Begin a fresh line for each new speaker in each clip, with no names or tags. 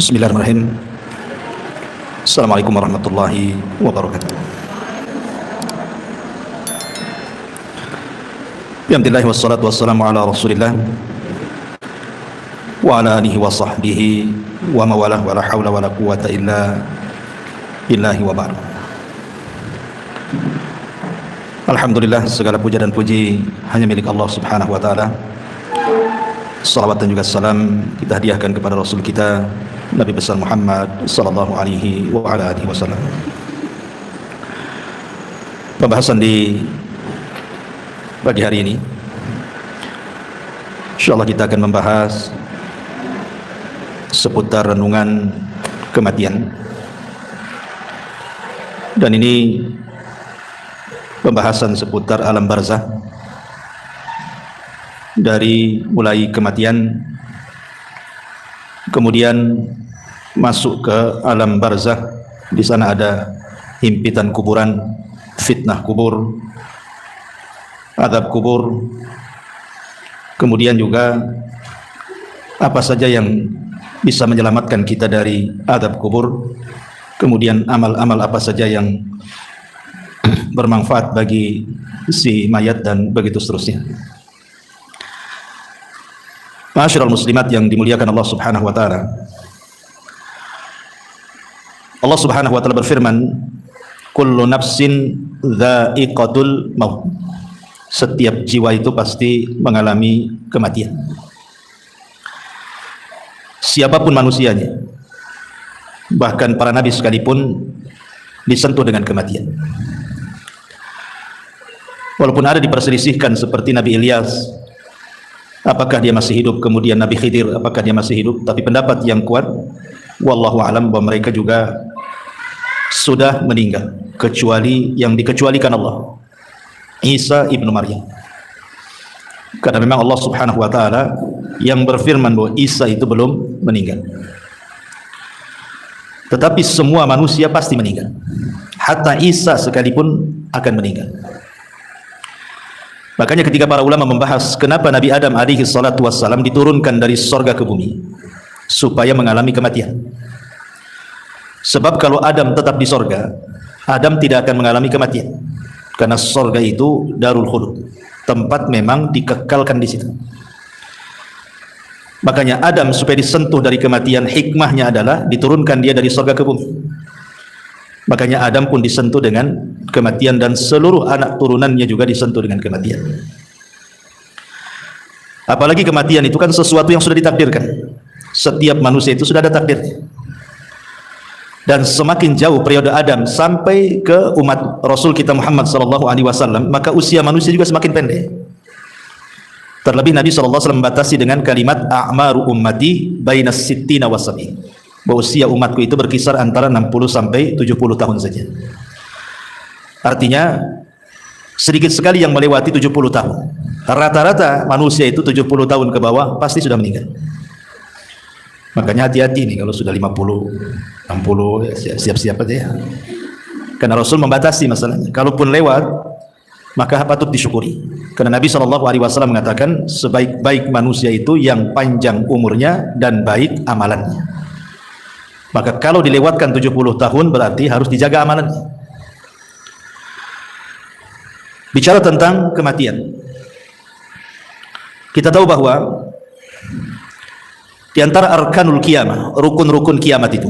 Bismillahirrahmanirrahim. Assalamualaikum warahmatullahi wabarakatuh. Alhamdulillah wassalatu wassalamu ala Rasulillah wa ala alihi wa sahbihi wa mawalah wa la hawla wa la quwwata illa billahi wa ba'd. Alhamdulillah, segala puja dan puji hanya milik Allah Subhanahu wa taala. Salawat dan juga salam kita hadiahkan kepada Rasul kita Nabi besar Muhammad sallallahu alaihi wa ala alihi wasallam. Pembahasan di pagi hari ini, insyaallah kita akan membahas seputar renungan kematian. Dan ini pembahasan seputar alam barzah, dari mulai kematian kemudian masuk ke alam barzah. Di sana ada himpitan kuburan, fitnah kubur, azab kubur, kemudian juga apa saja yang bisa menyelamatkan kita dari azab kubur, kemudian amal-amal apa saja yang bermanfaat bagi si mayat, dan begitu seterusnya. Ma'asyiral muslimat yang dimuliakan Allah Subhanahu wa taala. Allah Subhanahu wa taala berfirman, kullu nafsin dha'iqatul maut. Setiap jiwa itu pasti mengalami kematian. Siapapun manusianya, bahkan para nabi sekalipun disentuh dengan kematian. Walaupun ada diperselisihkan seperti Nabi Ilyas, apakah dia masih hidup, kemudian Nabi Khidir, apakah dia masih hidup, tapi pendapat yang kuat wallahu alam bahwa mereka juga sudah meninggal, kecuali yang dikecualikan Allah, Isa ibnu Maryam. Karena memang Allah Subhanahu wa taala yang berfirman bahwa Isa itu belum meninggal. Tetapi semua manusia pasti meninggal, hatta Isa sekalipun akan meninggal. Makanya ketika para ulama membahas kenapa Nabi Adam alaihi salatu wassalam diturunkan dari sorga ke bumi, supaya mengalami kematian. Sebab kalau Adam tetap di sorga, Adam tidak akan mengalami kematian, karena sorga itu darul khulud, tempat memang dikekalkan di situ. Makanya Adam supaya disentuh dari kematian, hikmahnya adalah diturunkan dia dari sorga ke bumi. Makanya Adam pun disentuh dengan kematian, dan seluruh anak turunannya juga disentuh dengan kematian. Apalagi kematian itu kan sesuatu yang sudah ditakdirkan. Setiap manusia itu sudah ada takdirnya. Dan semakin jauh periode Adam sampai ke umat Rasul kita Muhammad sallallahu alaihi wasallam, maka usia manusia juga semakin pendek. Terlebih Nabi sallallahu alaihi wasallam membatasi dengan kalimat a'maru ummati bainas sittina wasab'in, bahwa usia umatku itu berkisar antara 60 sampai 70 tahun saja. Artinya sedikit sekali yang melewati 70 tahun. Rata-rata manusia itu 70 tahun ke bawah pasti sudah meninggal. Makanya hati-hati nih kalau sudah 50, 60, ya siap-siap aja ya. Karena Rasul membatasi masalahnya. Kalaupun lewat, maka patut disyukuri. Karena Nabi SAW mengatakan sebaik-baik manusia itu yang panjang umurnya dan baik amalannya. Maka kalau dilewatkan 70 tahun berarti harus dijaga amalannya. Bicara tentang kematian, kita tahu bahwa di antara arkanul kiamah, rukun-rukun kiamat itu,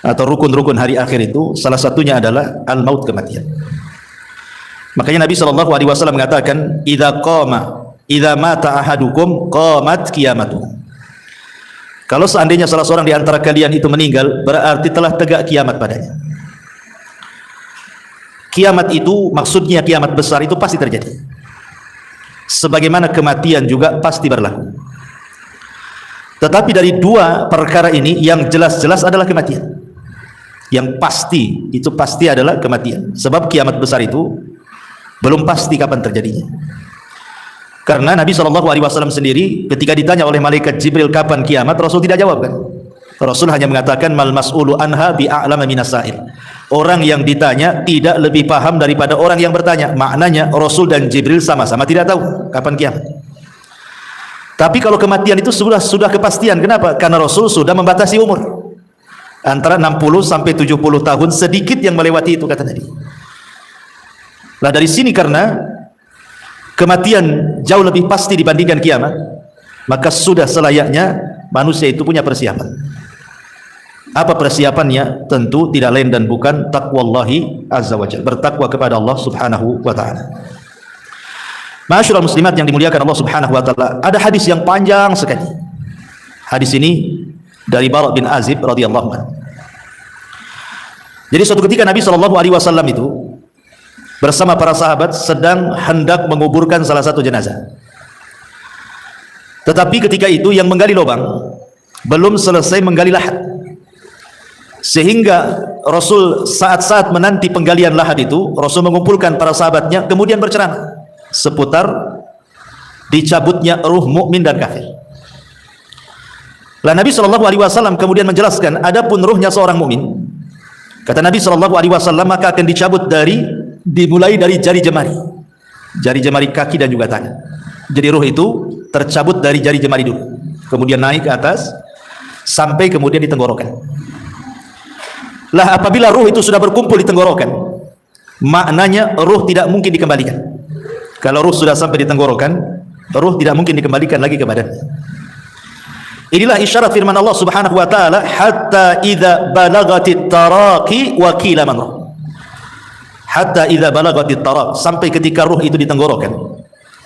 atau rukun-rukun hari akhir itu, salah satunya adalah al-maut, kematian. Makanya Nabi SAW mengatakan, idza mata ahadukum qamat qiyamatuh. Kalau seandainya salah seorang di antara kalian itu meninggal, berarti telah tegak kiamat padanya. Kiamat itu maksudnya kiamat besar itu pasti terjadi. Sebagaimana kematian juga pasti berlaku. Tetapi dari dua perkara ini yang jelas-jelas adalah kematian. Yang pasti, itu pasti adalah kematian. Sebab kiamat besar itu belum pasti kapan terjadinya. Karena Nabi SAW sendiri ketika ditanya oleh malaikat Jibril kapan kiamat, Rasul tidak jawab kan. Rasul hanya mengatakan mal mas'ulu anha bi'a'lama minasail. Orang yang ditanya tidak lebih paham daripada orang yang bertanya. Maknanya Rasul dan Jibril sama-sama tidak tahu kapan kiamat. Tapi kalau kematian itu sudah kepastian. Kenapa? Karena Rasul sudah membatasi umur antara 60 sampai 70 tahun, sedikit yang melewati itu kata Nabi. Nah dari sini karena kematian jauh lebih pasti dibandingkan kiamat, maka sudah selayaknya manusia itu punya persiapan. Apa persiapannya? Tentu tidak lain dan bukan taqwallahi azza wa jalla, bertakwa kepada Allah subhanahu wa ta'ala. Ma'asyiral muslimat yang dimuliakan Allah subhanahu wa ta'ala, ada hadis yang panjang sekali. Hadis ini dari Bara bin Azib radhiyallahu anhu. Jadi suatu ketika Nabi SAW itu bersama para sahabat sedang hendak menguburkan salah satu jenazah. Tetapi ketika itu yang menggali lubang belum selesai menggali lahat, sehingga Rasul saat-saat menanti penggalian lahat itu, Rasul mengumpulkan para sahabatnya kemudian berceramah seputar dicabutnya ruh mukmin dan kafir. Lah Nabi SAW kemudian menjelaskan, adapun ruhnya seorang mukmin, kata Nabi SAW, maka akan dicabut dimulai dari jari jemari kaki dan juga tangan. Jadi ruh itu tercabut dari jari jemari dulu, kemudian naik ke atas sampai kemudian di tenggorokan. Lah apabila ruh itu sudah berkumpul di tenggorokan, maknanya ruh tidak mungkin dikembalikan. Kalau ruh sudah sampai di tenggorokan, ruh tidak mungkin dikembalikan lagi ke badannya. Inilah isyarat firman Allah subhanahu wa ta'ala, hatta idza balagatit taraqi wa qila man ruh. Hatta idza balagatit taraq, sampai ketika ruh itu di tenggorokan,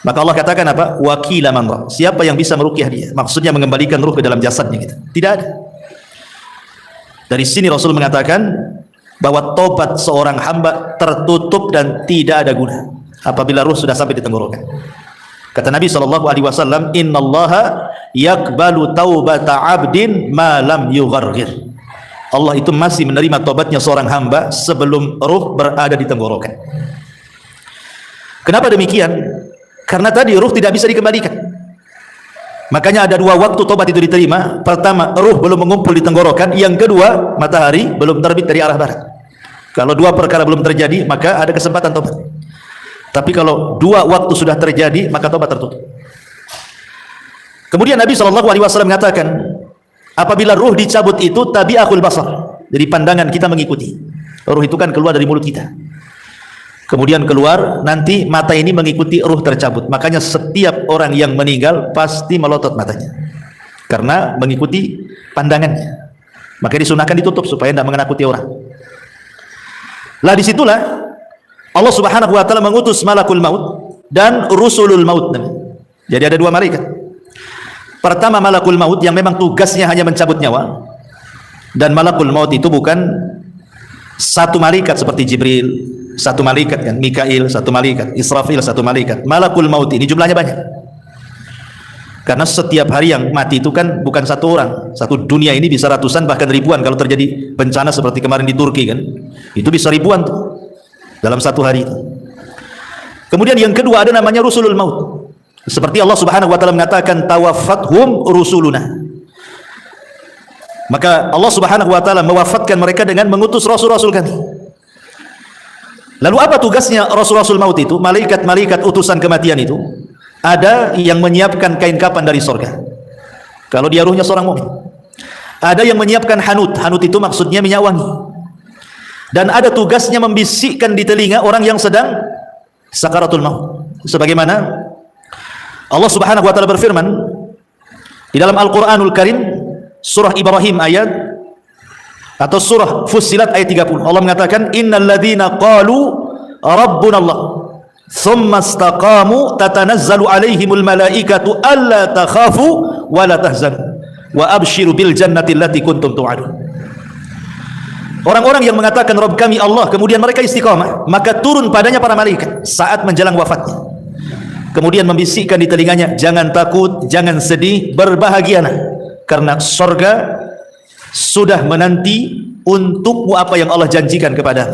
maka Allah katakan apa? Wa qila man ruh. Siapa yang bisa meruqyah dia? Maksudnya mengembalikan ruh ke dalam jasadnya gitu. Tidak ada. Dari sini Rasul mengatakan bahwa tobat seorang hamba tertutup dan tidak ada guna apabila ruh sudah sampai di tenggorokan. Kata Nabi SAW, innallaha yakbalu taubata abdin ma lam yugharghir. Allah itu masih menerima tobatnya seorang hamba sebelum ruh berada di tenggorokan. Kenapa demikian? Karena tadi ruh tidak bisa dikembalikan. Makanya ada dua waktu tobat itu diterima. Pertama, ruh belum mengumpul di tenggorokan. Yang kedua, matahari belum terbit dari arah barat. Kalau dua perkara belum terjadi, maka ada kesempatan tobat. Tapi kalau dua waktu sudah terjadi, maka tobat tertutup. Kemudian Nabi SAW mengatakan, apabila ruh dicabut itu tabi'ahul basar, jadi pandangan kita mengikuti. Ruh itu kan keluar dari mulut kita, kemudian keluar, nanti mata ini mengikuti ruh tercabut. Makanya setiap orang yang meninggal pasti melotot matanya karena mengikuti pandangannya. Makanya disunahkan ditutup supaya tidak menakuti orang. Lah disitulah Allah subhanahu wa ta'ala mengutus malakul maut dan rusulul maut. Jadi ada dua malaikat. Pertama malakul maut yang memang tugasnya hanya mencabut nyawa, dan malakul maut itu bukan satu malaikat seperti Jibril, satu malaikat kan, Mikail satu malaikat, Israfil satu malaikat. Malakul maut ini jumlahnya banyak, karena setiap hari yang mati itu kan bukan satu orang. Satu dunia ini bisa ratusan bahkan ribuan. Kalau terjadi bencana seperti kemarin di Turki kan, itu bisa ribuan tuh dalam satu hari itu. Kemudian yang kedua ada namanya rusulul maut. Seperti Allah subhanahu wa ta'ala mengatakan, tawaffathum rusuluna. Maka Allah subhanahu wa ta'ala mewafatkan mereka dengan mengutus rasul-rasul kami. Lalu apa tugasnya rasul-rasul maut itu? Malaikat-malaikat utusan kematian itu, ada yang menyiapkan kain kapan dari surga kalau dia ruhnya seorang mukmin. Ada yang menyiapkan hanut. Hanut itu maksudnya minyak wangi. Dan ada tugasnya membisikkan di telinga orang yang sedang sakaratul maut. Sebagaimana Allah subhanahu wa ta'ala berfirman di dalam Al-Quranul Karim, surah Ibrahim ayat atau surah Fussilat ayat 30. Allah mengatakan, innal ladzina qalu rabbuna Allah thumma istaqamu tatanazzalu alaihimul malaikatu alla takhafu wa la tahzanu wa abshiru bil jannati allati kuntum tu'adun. Orang-orang yang mengatakan Rabb kami Allah, kemudian mereka istiqamah, maka turun padanya para malaikat saat menjelang wafatnya, kemudian membisikkan di telinganya, jangan takut, jangan sedih, berbahagialah, karena surga sudah menanti untukmu apa yang Allah janjikan kepada.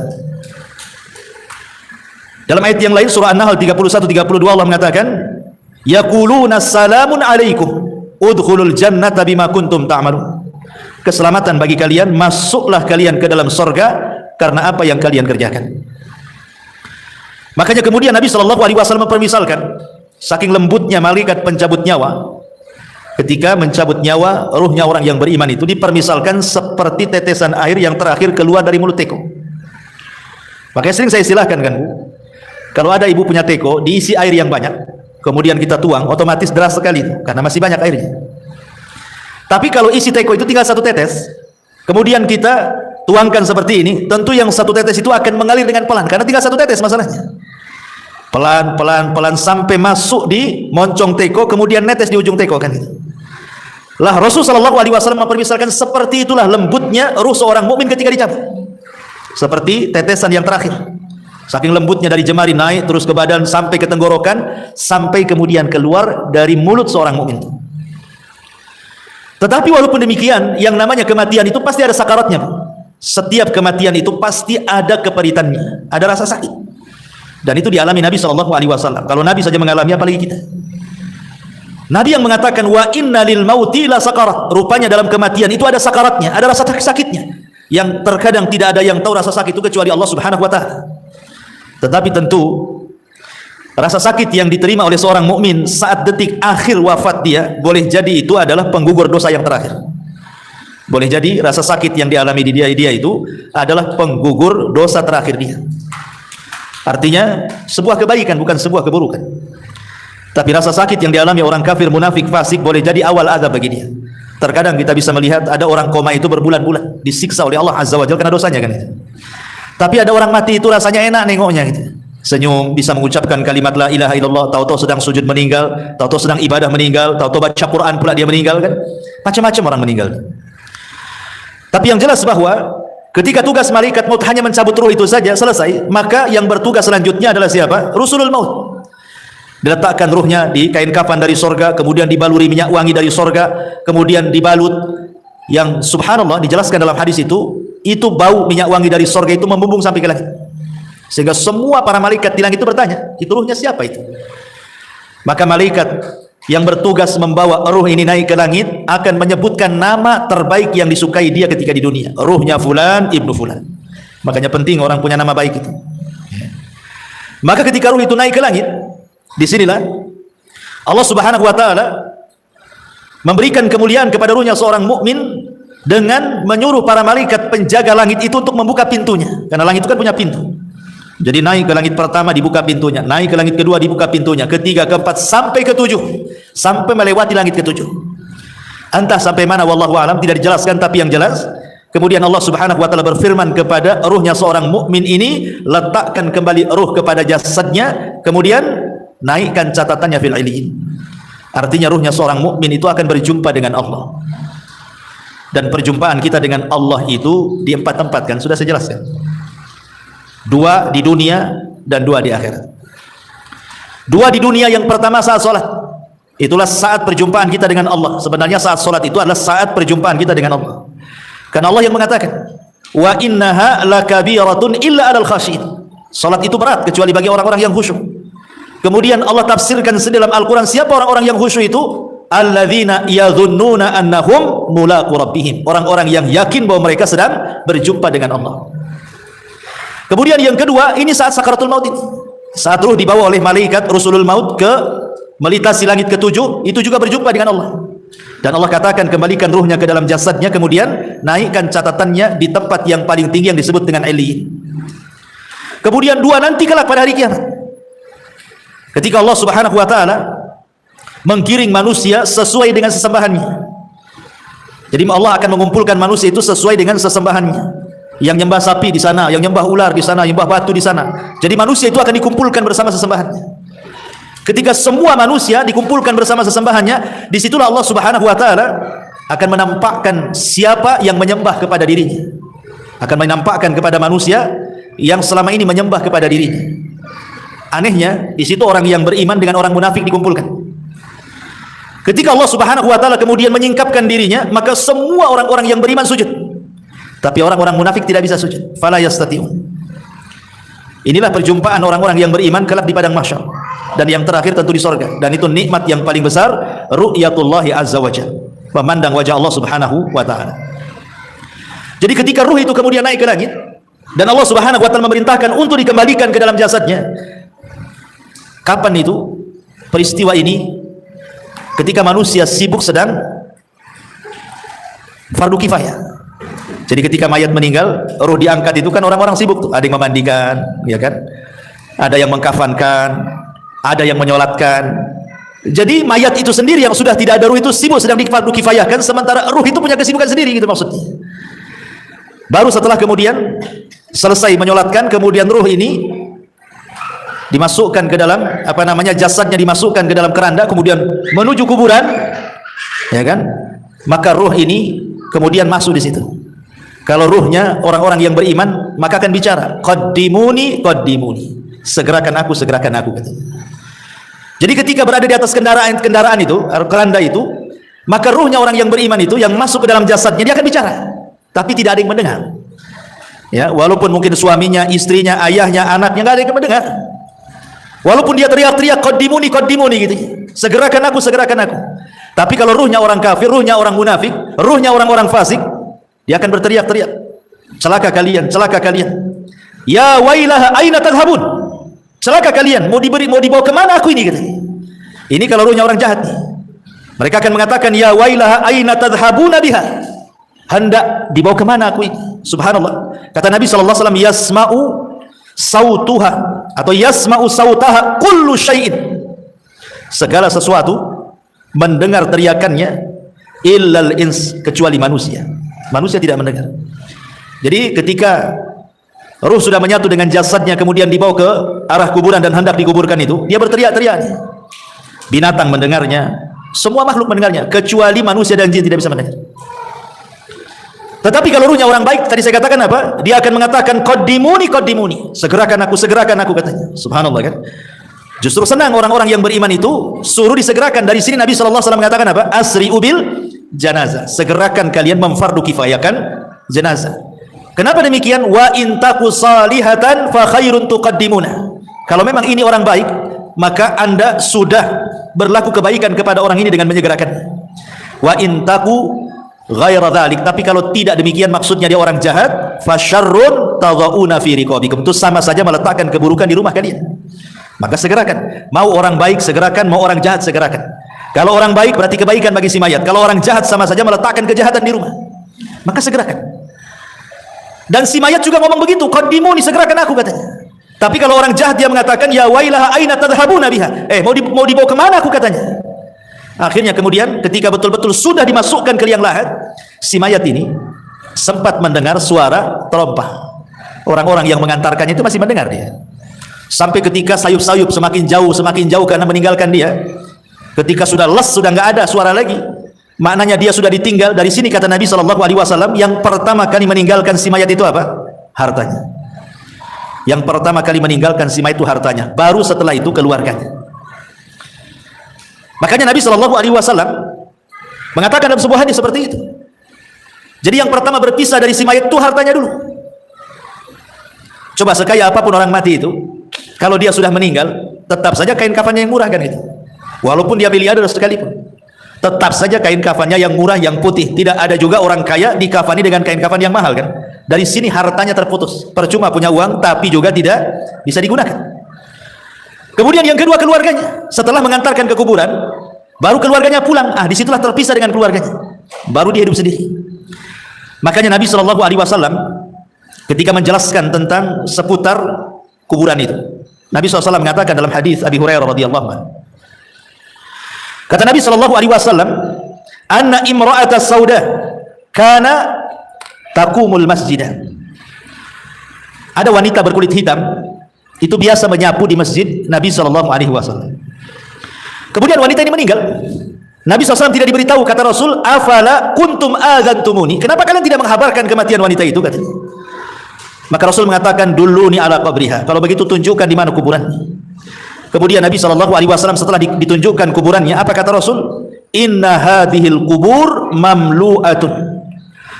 Dalam ayat yang lain surah An-Nahl 31-32 Allah mengatakan, yaquluna salamun alaikum udkhulul jannata bima kuntum ta'malun. Keselamatan bagi kalian, masuklah kalian ke dalam surga karena apa yang kalian kerjakan. Makanya kemudian Nabi SAW mempermisalkan, saking lembutnya malaikat pencabut nyawa, ketika mencabut nyawa ruhnya orang yang beriman itu dipermisalkan seperti tetesan air yang terakhir keluar dari mulut teko. Makanya sering saya istilahkan kan Bu, kalau ada ibu punya teko diisi air yang banyak, kemudian kita tuang, otomatis deras sekali itu, karena masih banyak airnya. Tapi kalau isi teko itu tinggal satu tetes, kemudian kita tuangkan seperti ini, tentu yang satu tetes itu akan mengalir dengan pelan, karena tinggal satu tetes masalahnya. Pelan sampai masuk di moncong teko, kemudian netes di ujung teko kan itu. Lah Rasulullah SAW mempermisalkan seperti itulah lembutnya ruh seorang mukmin ketika dicabut, seperti tetesan yang terakhir. Saking lembutnya dari jemari naik terus ke badan sampai ke tenggorokan, sampai kemudian keluar dari mulut seorang mukmin. Tetapi walaupun demikian, yang namanya kematian itu pasti ada sakaratnya. Setiap kematian itu pasti ada keperitannya, ada rasa sakit. Dan itu dialami Nabi SAW. Kalau Nabi saja mengalami, apalagi kita. Nabi yang mengatakan wa inna lil mauti la sakarat. Rupanya dalam kematian itu ada sakaratnya, ada rasa sakitnya, yang terkadang tidak ada yang tahu rasa sakit itu kecuali Allah Subhanahu wa taala. Tetapi tentu rasa sakit yang diterima oleh seorang mukmin saat detik akhir wafat dia, boleh jadi itu adalah penggugur dosa yang terakhir. Boleh jadi rasa sakit yang dialami di dia itu adalah penggugur dosa terakhir dia. Artinya sebuah kebaikan, bukan sebuah keburukan. Tapi rasa sakit yang dialami orang kafir, munafik, fasik boleh jadi awal azab bagi dia. Terkadang kita bisa melihat ada orang koma itu berbulan-bulan disiksa oleh Allah Azza wa Jalla karena dosanya kan itu. Tapi ada orang mati itu rasanya enak nengoknya gitu. Senyum, bisa mengucapkan kalimat la ilaha illallah, tahu-tahu sedang sujud meninggal, tahu-tahu sedang ibadah meninggal, tahu-tahu baca Quran pula dia meninggal kan. Macam-macam orang meninggal. Tapi yang jelas bahwa ketika tugas malaikat maut hanya mencabut ruh itu saja selesai, maka yang bertugas selanjutnya adalah siapa? Rusulul maut. Diletakkan ruhnya di kain kafan dari sorga, kemudian dibaluri minyak wangi dari sorga, kemudian dibalut, yang subhanallah dijelaskan dalam hadis itu bau minyak wangi dari sorga itu membumbung sampai ke langit, sehingga semua para malaikat di langit itu bertanya, itu ruhnya siapa itu? Maka malaikat yang bertugas membawa ruh ini naik ke langit akan menyebutkan nama terbaik yang disukai dia ketika di dunia. Ruhnya fulan ibnu fulan. Makanya penting orang punya nama baik itu. Maka ketika ruh itu naik ke langit, disinilah Allah Subhanahu wa taala memberikan kemuliaan kepada ruhnya seorang mukmin dengan menyuruh para malaikat penjaga langit itu untuk membuka pintunya. Karena langit itu kan punya pintu. Jadi naik ke langit pertama dibuka pintunya, naik ke langit kedua dibuka pintunya, ketiga, keempat, sampai ketujuh, sampai melewati langit ketujuh. Entah sampai mana wallahu alam, tidak dijelaskan, tapi yang jelas kemudian Allah Subhanahu wa taala berfirman kepada ruhnya seorang mukmin ini, letakkan kembali ruh kepada jasadnya, kemudian naikkan catatannya fil illiyin. Artinya ruhnya seorang mukmin itu akan berjumpa dengan Allah. Dan perjumpaan kita dengan Allah itu di 4 tempat kan sudah saya jelaskan. 2 di dunia dan 2 di akhirat. 2 di dunia, yang pertama saat sholat, itulah saat perjumpaan kita dengan Allah. Sebenarnya saat sholat itu adalah saat perjumpaan kita dengan Allah, karena Allah yang mengatakan wa innaha lakabiratun illa alal khasyin. Sholat itu berat kecuali bagi orang-orang yang khusyuk. Kemudian Allah tafsirkan dalam Al-Quran, siapa orang-orang yang khusyuk itu? Alladzina yadhunnuna annahum mulaqu rabbihim, orang-orang yang yakin bahwa mereka sedang berjumpa dengan Allah. Kemudian yang kedua, ini saat sakaratul maut ini, saat ruh dibawa oleh malaikat rusulul maut ke melintasi langit ketujuh, itu juga berjumpa dengan Allah. Dan Allah katakan kembalikan ruhnya ke dalam jasadnya, kemudian naikkan catatannya di tempat yang paling tinggi yang disebut dengan Illiyin. Kemudian 2 nanti kelak pada hari kiamat, ketika Allah Subhanahu wa taala menggiring manusia sesuai dengan sesembahannya. Jadi Allah akan mengumpulkan manusia itu sesuai dengan sesembahannya. Yang nyembah sapi di sana, yang nyembah ular di sana, yang nyembah batu di sana. Jadi manusia itu akan dikumpulkan bersama sesembahannya. Ketika semua manusia dikumpulkan bersama sesembahannya, disitulah Allah Subhanahu wa taala akan menampakkan siapa yang menyembah kepada dirinya. Akan menampakkan kepada manusia yang selama ini menyembah kepada dirinya. Anehnya, di situ orang yang beriman dengan orang munafik dikumpulkan. Ketika Allah Subhanahu wa taala kemudian menyingkapkan dirinya, maka semua orang-orang yang beriman sujud. Tapi orang-orang munafik tidak bisa sujud. Fala yastati'un. Inilah perjumpaan orang-orang yang beriman kelak di padang mahsyar. Dan yang terakhir tentu di sorga. Dan itu nikmat yang paling besar, ru'yatullahi azza wa jalla, memandang wajah Allah Subhanahu wa taala. Jadi ketika ruh itu kemudian naik ke langit dan Allah Subhanahu wa taala memerintahkan untuk dikembalikan ke dalam jasadnya, kapan itu peristiwa ini? ketika manusia sibuk sedang fardu kifayah. Jadi ketika mayat meninggal, ruh diangkat itu kan orang-orang sibuk tuh. Ada yang memandikan, ya kan? Ada yang mengkafankan, ada yang menyolatkan. Jadi mayat itu sendiri yang sudah tidak ada ruh itu sibuk sedang fardu kifayahkan, sementara ruh itu punya kesibukan sendiri, gitu maksudnya. Baru setelah kemudian selesai menyolatkan, kemudian ruh ini dimasukkan ke dalam jasadnya dimasukkan ke dalam keranda, kemudian menuju kuburan, ya kan? Maka ruh ini kemudian masuk di situ. Kalau ruhnya orang-orang yang beriman, maka akan bicara, qaddimuni qaddimuni, segerakan aku katanya. Jadi ketika berada di atas kendaraan itu, keranda itu, maka ruhnya orang yang beriman itu yang masuk ke dalam jasadnya, dia akan bicara, tapi tidak ada yang mendengar. Ya, walaupun mungkin suaminya, istrinya, ayahnya, anaknya, nggak ada yang mendengar. Walaupun dia teriak-teriak qaddimuni qaddimuni gitu, segerakan aku. Tapi kalau ruhnya orang kafir, ruhnya orang munafik, ruhnya orang-orang fasik, dia akan berteriak-teriak, celaka kalian, ya wailaha aina tadhhabun, celaka kalian, mau dibawa kemana aku ini, gitu. Ini kalau ruhnya orang jahat nih. Mereka akan mengatakan, ya wailaha aina tadhhabuna biha, hendak dibawa kemana aku ini. Subhanallah. Kata Nabi SAW, yasma'u sautuha atau yasma'u sautaha kullu syai'in, segala sesuatu mendengar teriakannya, illal ins, kecuali manusia. Manusia tidak mendengar. Jadi ketika ruh sudah menyatu dengan jasadnya, kemudian dibawa ke arah kuburan dan hendak dikuburkan itu, dia berteriak-teriak. Binatang mendengarnya, semua makhluk mendengarnya, kecuali manusia dan jin tidak bisa mendengar. Tetapi kalau ruhnya orang baik, tadi saya katakan apa? Dia akan mengatakan qaddimuni qaddimuni, segerakan aku katanya. Subhanallah kan? Justru senang orang-orang yang beriman itu suruh disegerakan. Dari sini Nabi SAW mengatakan apa? Asri'u bil janazah, segerakan kalian memfardu kifayahkan jenazah. Kenapa demikian? Wa in taku salihatan fa khairun tuqaddimuna. Kalau memang ini orang baik, maka Anda sudah berlaku kebaikan kepada orang ini dengan menyegerakan. Wa in taku ghaira dzalik, tapi kalau tidak demikian, maksudnya dia orang jahat, fa syarrun tadhauna fi riqabikum, itu sama saja meletakkan keburukan di rumah kalian. Maka segerakan. Mau orang baik segerakan, mau orang jahat segerakan. Kalau orang baik berarti kebaikan bagi si mayat, kalau orang jahat sama saja meletakkan kejahatan di rumah. Maka segerakan. Dan si mayat juga ngomong begitu, qaddimuni, segerakan aku katanya. Tapi kalau orang jahat dia mengatakan, ya wailaha aina tadhhabuna biha, mau dibawa kemana aku katanya. Akhirnya kemudian ketika betul-betul sudah dimasukkan ke liang lahat, si mayat ini sempat mendengar suara terompah. Orang-orang yang mengantarkannya itu masih mendengar dia. Sampai ketika sayup-sayup semakin jauh karena meninggalkan dia. Ketika sudah les, sudah nggak ada suara lagi, maknanya dia sudah ditinggal. Dari sini kata Nabi SAW, yang pertama kali meninggalkan si mayat itu apa? Hartanya. Yang pertama kali meninggalkan si mayat itu hartanya. Baru setelah itu keluarganya. Makanya Nabi SAW mengatakan dalam sebuah hadis seperti itu. Jadi yang pertama berpisah dari si mayat itu hartanya dulu. Coba sekaya apapun orang mati itu, kalau dia sudah meninggal, tetap saja kain kafannya yang murah kan itu. Walaupun dia miliarder sekalipun, tetap saja kain kafannya yang murah, yang putih. Tidak ada juga orang kaya dikafani dengan kain kafan yang mahal kan. Dari sini hartanya terputus. Percuma punya uang tapi juga tidak bisa digunakan. Kemudian yang kedua keluarganya. Setelah mengantarkan ke kuburan, baru keluarganya pulang. Disitulah terpisah dengan keluarganya. Baru dia hidup sendiri. Makanya Nabi SAW ketika menjelaskan tentang seputar kuburan itu, Nabi SAW mengatakan dalam hadis Abi Hurairah radhiyallahu anhu. Kata Nabi SAW, anna imra'ata sauda kana taqumul masjidah. Ada wanita berkulit hitam, itu biasa menyapu di masjid Nabi SAW. Kemudian wanita ini meninggal. Nabi SAW tidak diberitahu. Kata Rasul, afala kuntum adzantumuni, kenapa kalian tidak menghabarkan kematian wanita itu, katanya. Maka Rasul mengatakan, duluni ala qabriha, kalau begitu tunjukkan di mana kuburannya. Kemudian Nabi SAW setelah ditunjukkan kuburannya, apa kata Rasul? Inna hadhil kubur mamlu'atun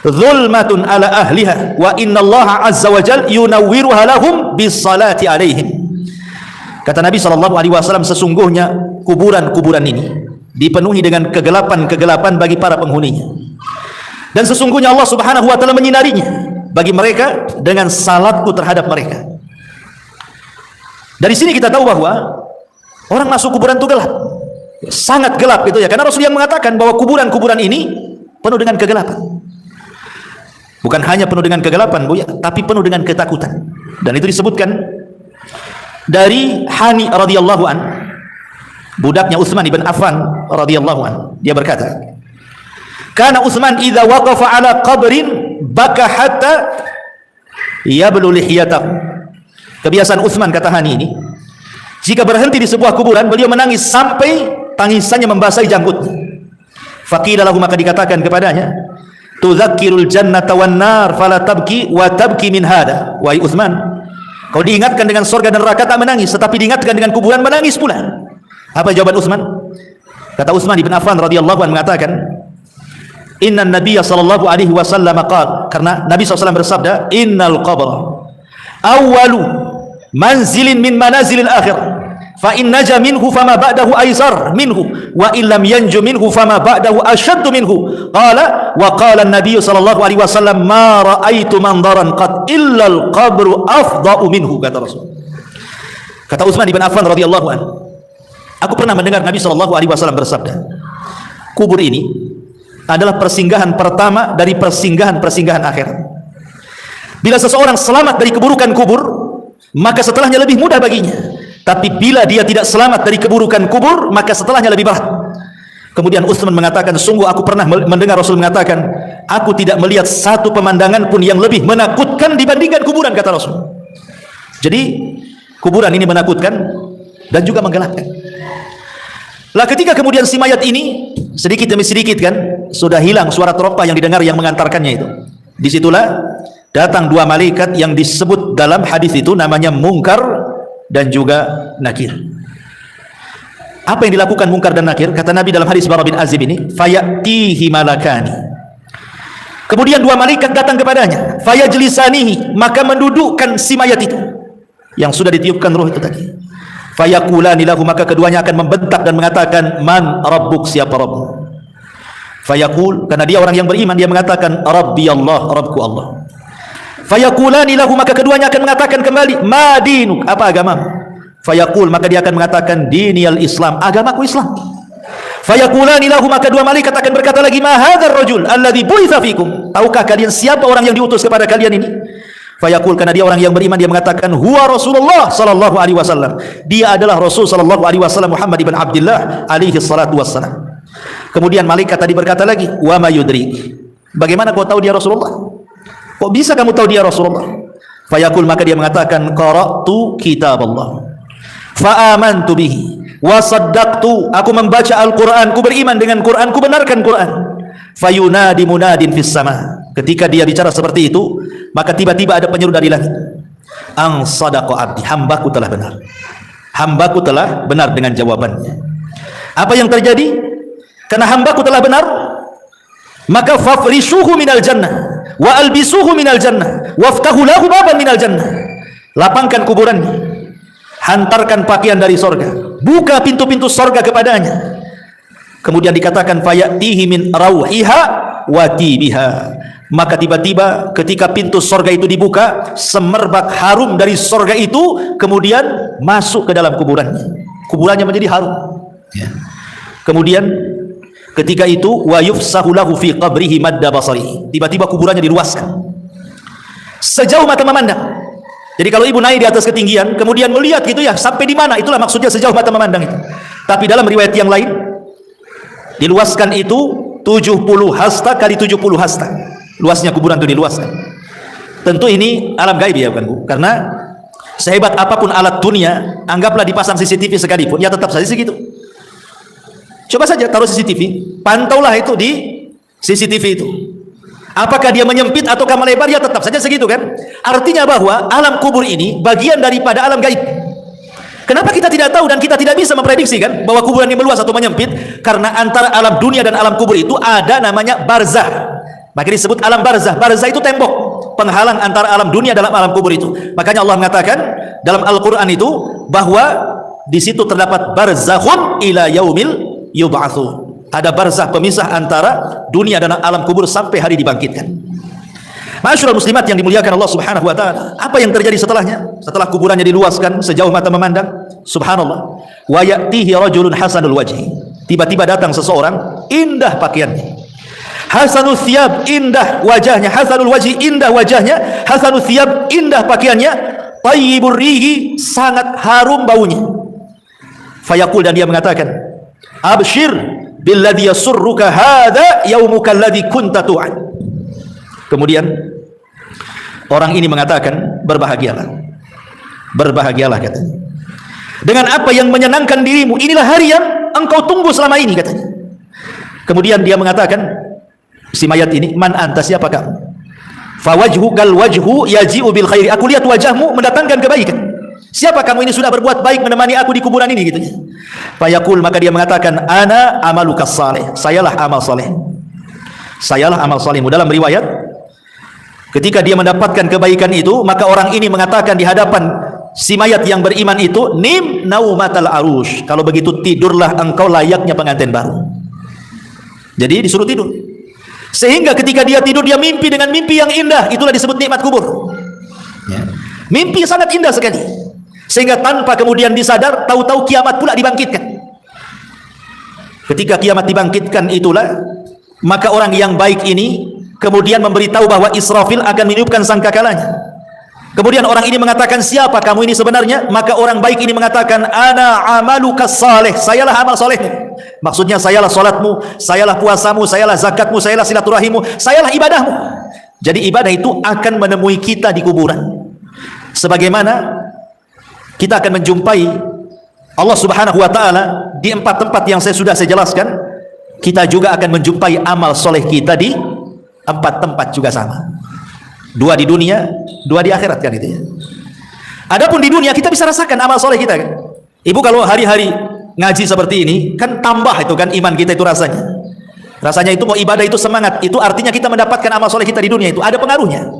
zulmatun ala ahliha wa inna Allah azza wa jal yunawwiruha lahum bisalati alaihim. Kata Nabi SAW, sesungguhnya kuburan-kuburan ini dipenuhi dengan kegelapan-kegelapan bagi para penghuninya, dan sesungguhnya Allah subhanahu wa ta'ala menyinarinya bagi mereka dengan salatku terhadap mereka. Dari sini kita tahu bahwa orang masuk kuburan itu gelap. sangat gelap gitu ya, karena Rasul yang mengatakan bahwa kuburan-kuburan ini penuh dengan kegelapan. Bukan hanya penuh dengan kegelapan, Bu ya, tapi penuh dengan ketakutan. Dan itu disebutkan dari Hani radhiyallahu an, budaknya Utsman ibn Affan radhiyallahu an. Dia berkata, "Kana Utsman idza waqafa ala qabrin baka hatta yablu lihiyatahu." Kebiasaan Utsman, kata Hani ini, jika berhenti di sebuah kuburan, beliau menangis sampai tangisannya membasahi janggutnya. Faqila lahu, maka dikatakan kepadanya, "Tudzakirul jannata wan nar fala tabki wa tabki min hada." Wahai Utsman, kau diingatkan dengan surga dan neraka tak menangis, tetapi diingatkan dengan kuburan menangis pula. Apa jawaban Utsman? Kata Utsman ibn Affan radhiyallahu anhu mengatakan, "Inna Nabiyya sallallahu alaihi wasallam qala," karena Nabi SAW bersabda, "Innal qabra awwalu manzilin min manazilil akhirah. Fa in naja minhu fama ba'dahu aisar minhu wa illam yanju minhu fama ba'dahu ashaddu minhu." Qala wa qala an-nabiy sallallahu alaihi wasallam, "Ma ra'aitu mandaran qad illa al-qabru afdha'u minhu," kata Rasul. Kata Utsman bin Affan radhiyallahu anhu, aku pernah mendengar Nabi sallallahu alaihi wasallam bersabda, kubur ini adalah persinggahan pertama dari persinggahan-persinggahan akhirat. Bila seseorang selamat dari keburukan kubur, maka setelahnya lebih mudah baginya. Tapi bila dia tidak selamat dari keburukan kubur, maka setelahnya lebih berat. Kemudian Utsman mengatakan, sungguh aku pernah mendengar Rasul mengatakan, aku tidak melihat satu pemandangan pun yang lebih menakutkan dibandingkan kuburan, kata Rasul. Jadi kuburan ini menakutkan dan juga menggelapkan. Lah ketika kemudian si mayat ini sedikit demi sedikit kan sudah hilang suara terompah yang didengar yang mengantarkannya itu. Disitulah datang dua malaikat yang disebut dalam hadis itu namanya Munkar dan juga Nakir. Apa yang dilakukan Munkar dan Nakir? Kata Nabi dalam hadis Bara bin Azib ini, fayatihi malakani. Kemudian dua malaikat datang kepadanya, fayajlisanihi, maka mendudukkan si mayat itu yang sudah ditiupkan roh itu tadi. Fayaqulani lahu, maka keduanya akan membentak dan mengatakan, man rabbuk, siapa Rabbmu? Fayaqul, karena dia orang yang beriman, dia mengatakan, Rabbi Allah, Rabbku Allah. Fayaqulani lahu, maka keduanya akan mengatakan kembali, ma dinuk, apa agamamu? Fayaqul, maka dia akan mengatakan, diniyal Islam, agamaku Islam. Fayaqulani lahu, maka dua malaikat akan berkata lagi, ma hadzal rajul alladzi bu'itsa fikum, tahukah kalian siapa orang yang diutus kepada kalian ini? Fayaqul, karena dia orang yang beriman, dia mengatakan, huwa Rasulullah sallallahu alaihi wasallam, dia adalah Rasul sallallahu alaihi wasallam, Muhammad ibn Abdullah alaihi salatu wassalam. Kemudian malaikat tadi berkata lagi, wa ma yudrik, bagaimana kau tahu dia Rasulullah? Kok bisa kamu tahu dia Rasulullah? Fayaqul, maka dia mengatakan, qara'tu kitab Allah fa amantu bihi wa saddaqtu, aku membaca Al-Quran, ku beriman dengan Quran, ku benarkan Quran. Fayunadi munadin fis sama, ketika dia bicara seperti itu, maka tiba-tiba ada penyeru dari langit, ang sadaqa abdi, hambaku telah benar, hambaku telah benar dengan jawabannya. Apa yang terjadi? Karena hambaku telah benar, maka fafrishuhu minal jannah wa albisuhu minal jannah waftahu lahu baban minal jannah, lapangkan kuburannya, hantarkan pakaian dari sorga, buka pintu-pintu sorga kepadanya. Kemudian dikatakan fayatihi min rauhiha wa tibiha, maka tiba-tiba ketika pintu sorga itu dibuka, semerbak harum dari sorga itu kemudian masuk ke dalam kuburannya, kuburannya menjadi harum ya. Kemudian ketika itu wa yufsahu lahu fi qabrihi madda basarihi, tiba-tiba kuburannya diluaskan sejauh mata memandang. Jadi kalau ibu naik di atas ketinggian kemudian melihat gitu ya, sampai di mana, itulah maksudnya sejauh mata memandang itu. Tapi dalam riwayat yang lain diluaskan itu 70 hasta kali 70 hasta, luasnya kuburan itu diluaskan. Tentu ini alam gaib ya, bukan Bu? Karena sehebat apapun alat dunia, anggaplah dipasang CCTV sekalipun, ya tetap saja segitu. Coba saja taruh CCTV, pantaulah itu di CCTV itu, apakah dia menyempit ataukah melebar, ya tetap saja segitu kan. Artinya bahwa alam kubur ini bagian daripada alam gaib. Kenapa kita tidak tahu dan kita tidak bisa memprediksi kan bahwa kuburan ini meluas atau menyempit? Karena antara alam dunia dan alam kubur itu ada namanya barzah, maka disebut alam barzah. Barzah itu tembok penghalang antara alam dunia dalam alam kubur itu. Makanya Allah mengatakan dalam Al-Quran itu bahwa di situ terdapat barzakhun ila yaumil yub'atsun, ada barzah pemisah antara dunia dan alam kubur sampai hari dibangkitkan. Ma'asyiral muslimat yang dimuliakan Allah Subhanahu wa taala, apa yang terjadi setelahnya? Setelah kuburannya diluaskan sejauh mata memandang, subhanallah, wa ya'tihi rajulun hasanul wajhi, tiba-tiba datang seseorang, indah pakaiannya, hasanul thiyab, indah wajahnya, hasanul wajhi, indah wajahnya, hasanul thiyab, indah pakaiannya, tayyibur rihi, sangat harum baunya. Fayaqul, dan dia mengatakan, abshir billadhi yasurruka hadha yaumuka alladhi kunta tu'ad. Kemudian orang ini mengatakan, berbahagialah, berbahagialah katanya, dengan apa yang menyenangkan dirimu, inilah hari yang engkau tunggu selama ini katanya. Kemudian dia mengatakan, si mayat ini, man anta, siapa kamu? Fawajhu kal wajhu yaji'u bil khairi, aku lihat wajahmu mendatangkan kebaikan. Siapa kamu ini, sudah berbuat baik menemani aku di kuburan ini gitu. Fayaqul, maka dia mengatakan, ana amalukas saleh, sayalah amal saleh, sayalah amal salehmu. Dalam riwayat, ketika dia mendapatkan kebaikan itu, maka orang ini mengatakan di hadapan si mayat yang beriman itu, nim naumatal arush, kalau begitu tidurlah engkau layaknya pengantin baru. Jadi disuruh tidur, sehingga ketika dia tidur, dia mimpi dengan mimpi yang indah. Itulah disebut nikmat kubur ya. Mimpi sangat indah sekali, sehingga tanpa kemudian disadar, tahu-tahu kiamat pula dibangkitkan. Ketika kiamat dibangkitkan itulah, maka orang yang baik ini kemudian memberitahu bahwa Israfil akan meniupkan sangkakalanya. Kemudian orang ini mengatakan, siapa kamu ini sebenarnya? Maka orang baik ini mengatakan, ana amalukas saleh, sayalah amal solehmu. Maksudnya, sayalah solatmu, sayalah puasamu, sayalah zakatmu, sayalah silaturahimmu, sayalah ibadahmu. Jadi ibadah itu akan menemui kita di kuburan. Sebagaimana kita akan menjumpai Allah Subhanahu wa ta'ala di 4 tempat yang saya jelaskan, kita juga akan menjumpai amal soleh kita di 4 tempat juga sama. 2 di dunia, 2 di akhirat kan itu ya. Adapun di dunia kita bisa rasakan amal soleh kita kan. Ibu kalau hari-hari ngaji seperti ini kan tambah itu kan iman kita itu rasanya. Rasanya itu mau ibadah itu semangat. Itu artinya kita mendapatkan amal soleh kita di dunia itu ada pengaruhnya.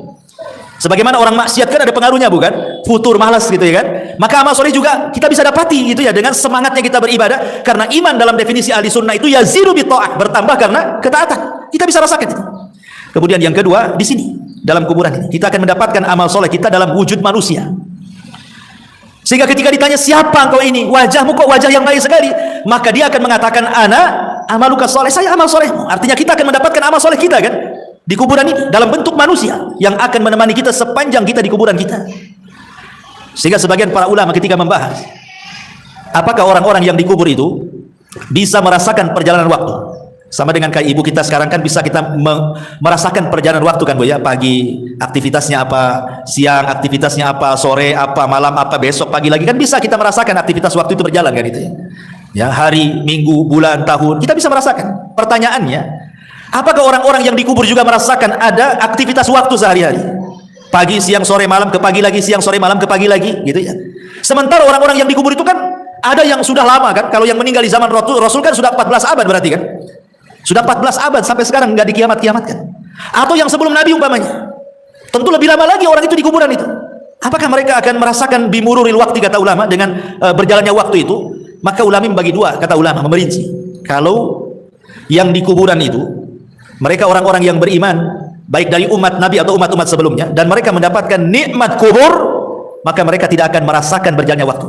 Sebagaimana orang maksiat kan ada pengaruhnya bukan? Futur, malas gitu ya kan. Maka amal soleh juga kita bisa dapati gitu ya, dengan semangatnya kita beribadah. Karena iman dalam definisi ahli sunnah itu yazidu bi ta'ah, bertambah karena ketaatan. Kita bisa rasakan itu. Kemudian yang kedua, di sini dalam kuburan ini kita akan mendapatkan amal soleh kita dalam wujud manusia. Sehingga ketika ditanya, siapa engkau ini? Wajahmu kok wajah yang baik sekali. Maka dia akan mengatakan, ana amalukas soleh, saya amal solehmu. Artinya kita akan mendapatkan amal soleh kita kan di kuburan ini dalam bentuk manusia yang akan menemani kita sepanjang kita di kuburan kita. Sehingga sebagian para ulama ketika membahas apakah orang-orang yang dikubur itu bisa merasakan perjalanan waktu, sama dengan kayak ibu kita sekarang kan bisa kita merasakan perjalanan waktu kan Bu ya, pagi aktivitasnya apa, siang aktivitasnya apa, sore apa, malam apa, besok pagi lagi kan bisa kita merasakan aktivitas waktu itu berjalan kan itu ya. Ya, hari, minggu, bulan, tahun kita bisa merasakan. Pertanyaannya, apakah orang-orang yang dikubur juga merasakan ada aktivitas waktu sehari-hari? Pagi, siang, sore, malam, ke pagi lagi, siang, sore, malam, ke pagi lagi gitu ya. Sementara orang-orang yang dikubur itu kan ada yang sudah lama kan. Kalau yang meninggal di zaman Rasul kan sudah 14 abad berarti kan. Sudah 14 abad sampai sekarang nggak dikiamat-kiamatkan. Atau yang sebelum Nabi umpamanya. Tentu lebih lama lagi orang itu di kuburan itu. Apakah mereka akan merasakan bimururil waktu kata ulama dengan berjalannya waktu itu? Maka ulama membagi dua, kata ulama memerinci. Kalau yang di kuburan itu mereka orang-orang yang beriman, baik dari umat Nabi atau umat-umat sebelumnya, dan mereka mendapatkan nikmat kubur, maka mereka tidak akan merasakan berjalannya waktu.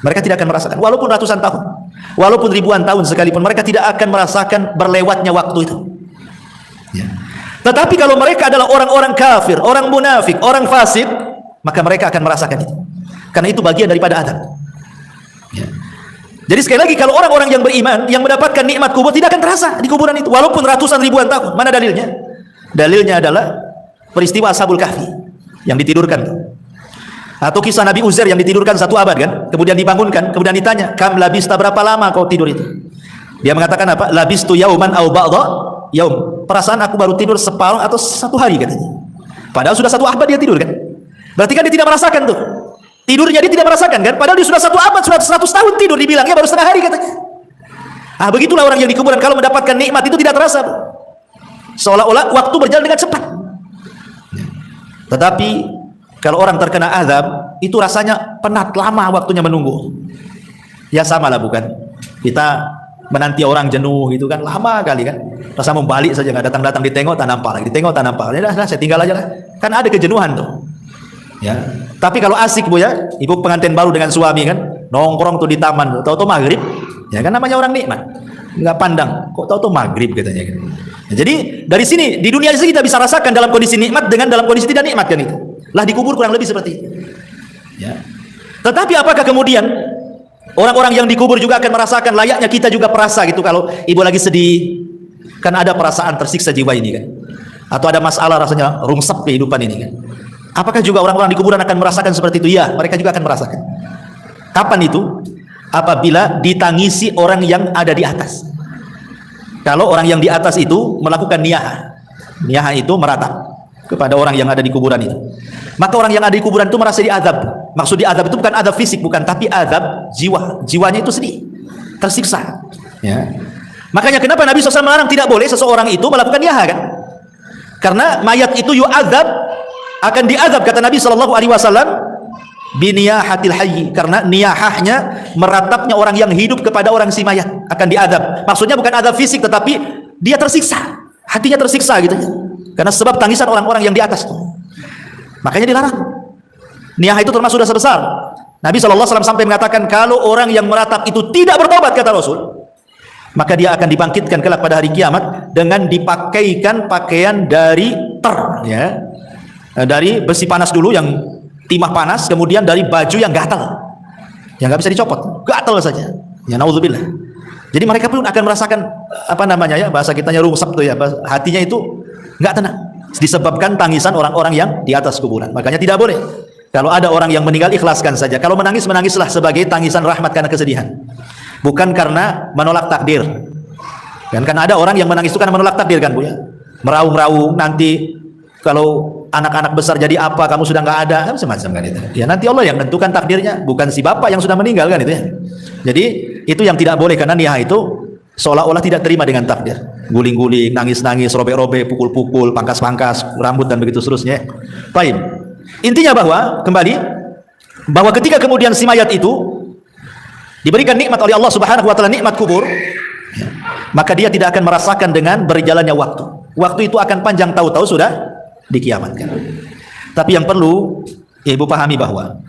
Mereka tidak akan merasakan, walaupun ratusan tahun, walaupun ribuan tahun sekalipun, mereka tidak akan merasakan berlewatnya waktu itu ya. Tetapi kalau mereka adalah orang-orang kafir, orang munafik, orang fasik, maka mereka akan merasakan itu, karena itu bagian daripada adab ya. Jadi sekali lagi, kalau orang-orang yang beriman yang mendapatkan nikmat kubur tidak akan terasa di kuburan itu walaupun ratusan ribuan tahun. Mana dalilnya? Dalilnya adalah peristiwa Ashabul Kahfi yang ditidurkan, atau kisah Nabi Uzair yang ditidurkan 1 abad kan, kemudian dibangunkan, kemudian ditanya, kam labista, berapa lama kau tidur itu? Dia mengatakan apa? Labistu yauman au ba'dha yaum, perasaan aku baru tidur separuh atau 1 hari katanya. Padahal sudah 1 abad dia tidur kan. Berarti kan dia tidak merasakan tuh tidurnya, dia tidak merasakan kan, padahal dia sudah 1 abad, sudah 100 tahun tidur, dibilangnya baru setengah hari katanya. Begitulah orang yang di kuburan, kalau mendapatkan nikmat itu tidak terasa, seolah-olah waktu berjalan dengan cepat. Tetapi kalau orang terkena azab itu rasanya penat, lama waktunya menunggu. Ya sama lah bukan, kita menanti orang jenuh gitu kan, lama kali kan, rasa mau balik saja, nggak datang-datang, ditengok tak nampak lagi, ditengok tak nampak, ya dah saya tinggal aja lah, kan ada kejenuhan tuh ya. Tapi kalau asik Bu ya, ibu pengantin baru dengan suami kan nongkrong tuh di taman, tahu-tahu maghrib Ya kan namanya orang nikmat. Nggak pandang, kok tahu tuh maghrib katanya. Nah, jadi dari sini di dunia ini kita bisa rasakan dalam kondisi nikmat dengan dalam kondisi tidak nikmat kan itu. Lah dikubur kurang lebih seperti itu. Ya. Tetapi apakah kemudian orang-orang yang dikubur juga akan merasakan layaknya kita juga perasa gitu kalau ibu lagi sedih, kan ada perasaan tersiksa jiwa ini kan. Atau ada masalah rasanya rungsep kehidupan ini kan. Apakah juga orang-orang di kuburan akan merasakan seperti itu? Ya, mereka juga akan merasakan. Kapan itu? Apabila ditangisi orang yang ada di atas. Kalau orang yang di atas itu melakukan niyah. Niyah itu meratap kepada orang yang ada di kuburan itu. Maka orang yang ada di kuburan itu merasa diazab. Maksud diazab itu bukan azab fisik, bukan, tapi azab jiwa. Jiwanya itu sedih, tersiksa. Ya. Makanya kenapa Nabi SAW melarang tidak boleh seseorang itu melakukan niyah kan? Karena mayat itu yu'adzab, akan diazab kata Nabi SAW biniyahatil hayy, karena niyahahnya meratapnya orang yang hidup kepada orang si mayat akan diazab. Maksudnya bukan azab fisik, tetapi dia tersiksa, hatinya tersiksa gitu ya. Karena sebab tangisan orang-orang yang di atas itu. Makanya dilarang. Niyah itu termasuk dosa besar. Nabi SAW sampai mengatakan kalau orang yang meratap itu tidak bertobat kata Rasul, maka dia akan dibangkitkan kelak pada hari kiamat dengan dipakaikan pakaian dari ya, dari besi panas dulu yang timah panas, kemudian dari baju yang gatal, yang nggak bisa dicopot, gatal saja. Ya naudzubillah. Jadi mereka pun akan merasakan apa namanya ya, bahasa kitanya rungsep tuh ya, hatinya itu nggak tenang disebabkan tangisan orang-orang yang di atas kuburan. Makanya tidak boleh. Kalau ada orang yang meninggal, ikhlaskan saja. Kalau menangis, menangislah sebagai tangisan rahmat karena kesedihan, bukan karena menolak takdir. Kan karena ada orang yang menangis itu karena menolak takdir kan Bu ya, meraung-raung nanti kalau anak-anak besar jadi apa, kamu sudah nggak ada, kan semacam kan itu. Ya nanti Allah yang tentukan takdirnya, bukan si bapak yang sudah meninggal kan itu ya. Jadi itu yang tidak boleh, karena niyah itu seolah-olah tidak terima dengan takdir. Guling-guling, nangis-nangis, robek-robek, pukul-pukul, pangkas-pangkas rambut dan begitu seterusnya. Baik. Intinya bahwa kembali bahwa ketika kemudian si mayat itu diberikan nikmat oleh Allah Subhanahu wa taala, nikmat kubur, maka dia tidak akan merasakan dengan berjalannya waktu. Waktu itu akan panjang, tahu-tahu sudah dikiamatkan. Tapi yang perlu ibu pahami bahwa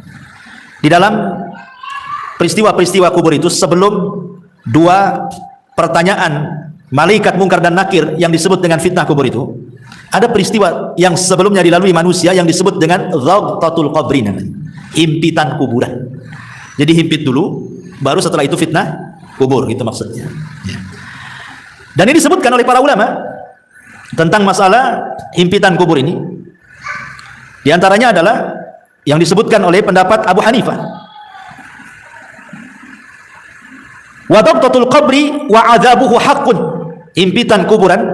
di dalam peristiwa-peristiwa kubur itu, sebelum dua pertanyaan malaikat mungkar dan nakir yang disebut dengan fitnah kubur itu, ada peristiwa yang sebelumnya dilalui manusia yang disebut dengan dhagtatul qabri, himpitan kuburan. Jadi himpit dulu, baru setelah itu fitnah kubur, gitu maksudnya. Dan ini disebutkan oleh para ulama tentang masalah himpitan kubur ini. Di antaranya adalah yang disebutkan oleh pendapat Abu Hanifah. Wa dhagtatul qabri wa adzabuhu haqqun. Himpitan kuburan,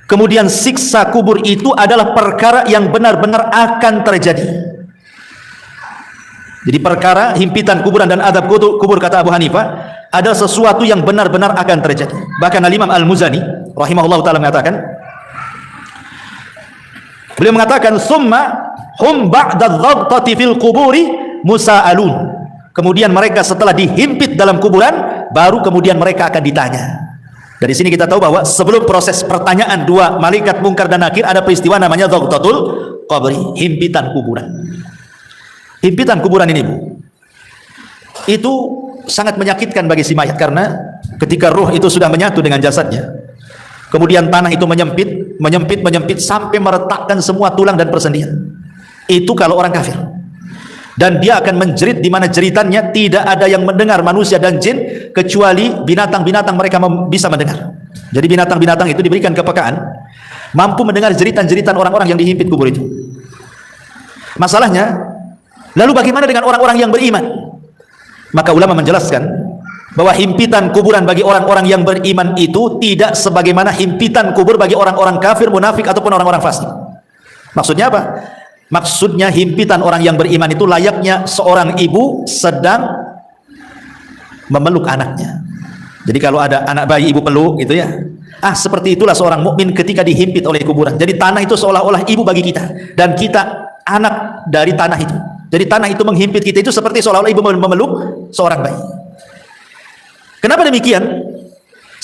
kemudian siksa kubur itu adalah perkara yang benar-benar akan terjadi. Jadi perkara himpitan kuburan dan azab kubur kata Abu Hanifah adalah sesuatu yang benar-benar akan terjadi. Bahkan Al-Imam Al-Muzani rahimahullah ta'ala mengatakan, beliau mengatakan summa hum ba'da dhagtati fil kuburi musa'alun. Kemudian mereka setelah dihimpit dalam kuburan, baru kemudian mereka akan ditanya. Dari sini kita tahu bahwa sebelum proses pertanyaan dua malaikat mungkar dan nakir, ada peristiwa namanya dhagtatul qabri, himpitan kuburan. Himpitan kuburan ini Bu, itu sangat menyakitkan bagi si mayat, karena ketika ruh itu sudah menyatu dengan jasadnya, kemudian tanah itu menyempit sampai meretakkan semua tulang dan persendian. Itu kalau orang kafir. Dan dia akan menjerit di mana jeritannya tidak ada yang mendengar, manusia dan jin, kecuali binatang-binatang mereka bisa mendengar. Jadi binatang-binatang itu diberikan kepekaan, mampu mendengar jeritan-jeritan orang-orang yang dihimpit kubur itu. Masalahnya, lalu bagaimana dengan orang-orang yang beriman? Maka ulama menjelaskan bahwa himpitan kuburan bagi orang-orang yang beriman itu tidak sebagaimana himpitan kubur bagi orang-orang kafir, munafik ataupun orang-orang fasik. Maksudnya apa? Maksudnya himpitan orang yang beriman itu layaknya seorang ibu sedang memeluk anaknya. Jadi kalau ada anak bayi ibu peluk gitu ya. Seperti itulah seorang mukmin ketika dihimpit oleh kuburan. Jadi tanah itu seolah-olah ibu bagi kita, dan kita anak dari tanah itu. Jadi tanah itu menghimpit kita itu seperti seolah-olah ibu memeluk seorang bayi. Kenapa demikian?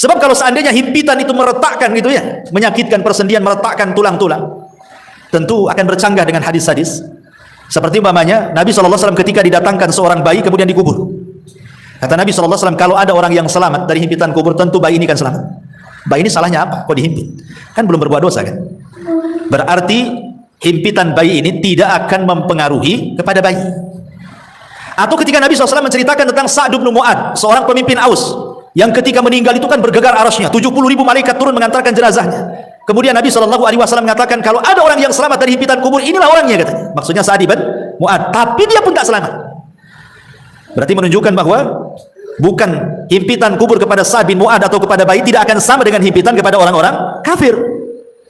Sebab kalau seandainya himpitan itu meretakkan gitu ya, menyakitkan persendian, meretakkan tulang-tulang, tentu akan bercanggah dengan hadis-hadis. Seperti umpamanya Nabi SAW ketika didatangkan seorang bayi kemudian dikubur. Kata Nabi SAW, kalau ada orang yang selamat dari himpitan kubur, tentu bayi ini kan selamat. Bayi ini salahnya apa? Kok dihimpit? Kan belum berbuat dosa kan? Berarti himpitan bayi ini tidak akan mempengaruhi kepada bayi. Atau ketika Nabi SAW menceritakan tentang Sa'd bin Mu'adz, seorang pemimpin Aus, yang ketika meninggal itu kan bergegar arasnya, 70.000 malaikat turun mengantarkan jenazahnya. Kemudian Nabi SAW mengatakan, kalau ada orang yang selamat dari himpitan kubur, inilah orangnya, katanya. Maksudnya Sa'd bin Mu'adz. Tapi dia pun tak selamat. Berarti menunjukkan bahwa bukan himpitan kubur kepada Sa'd bin Mu'adz atau kepada bayi tidak akan sama dengan himpitan kepada orang-orang kafir.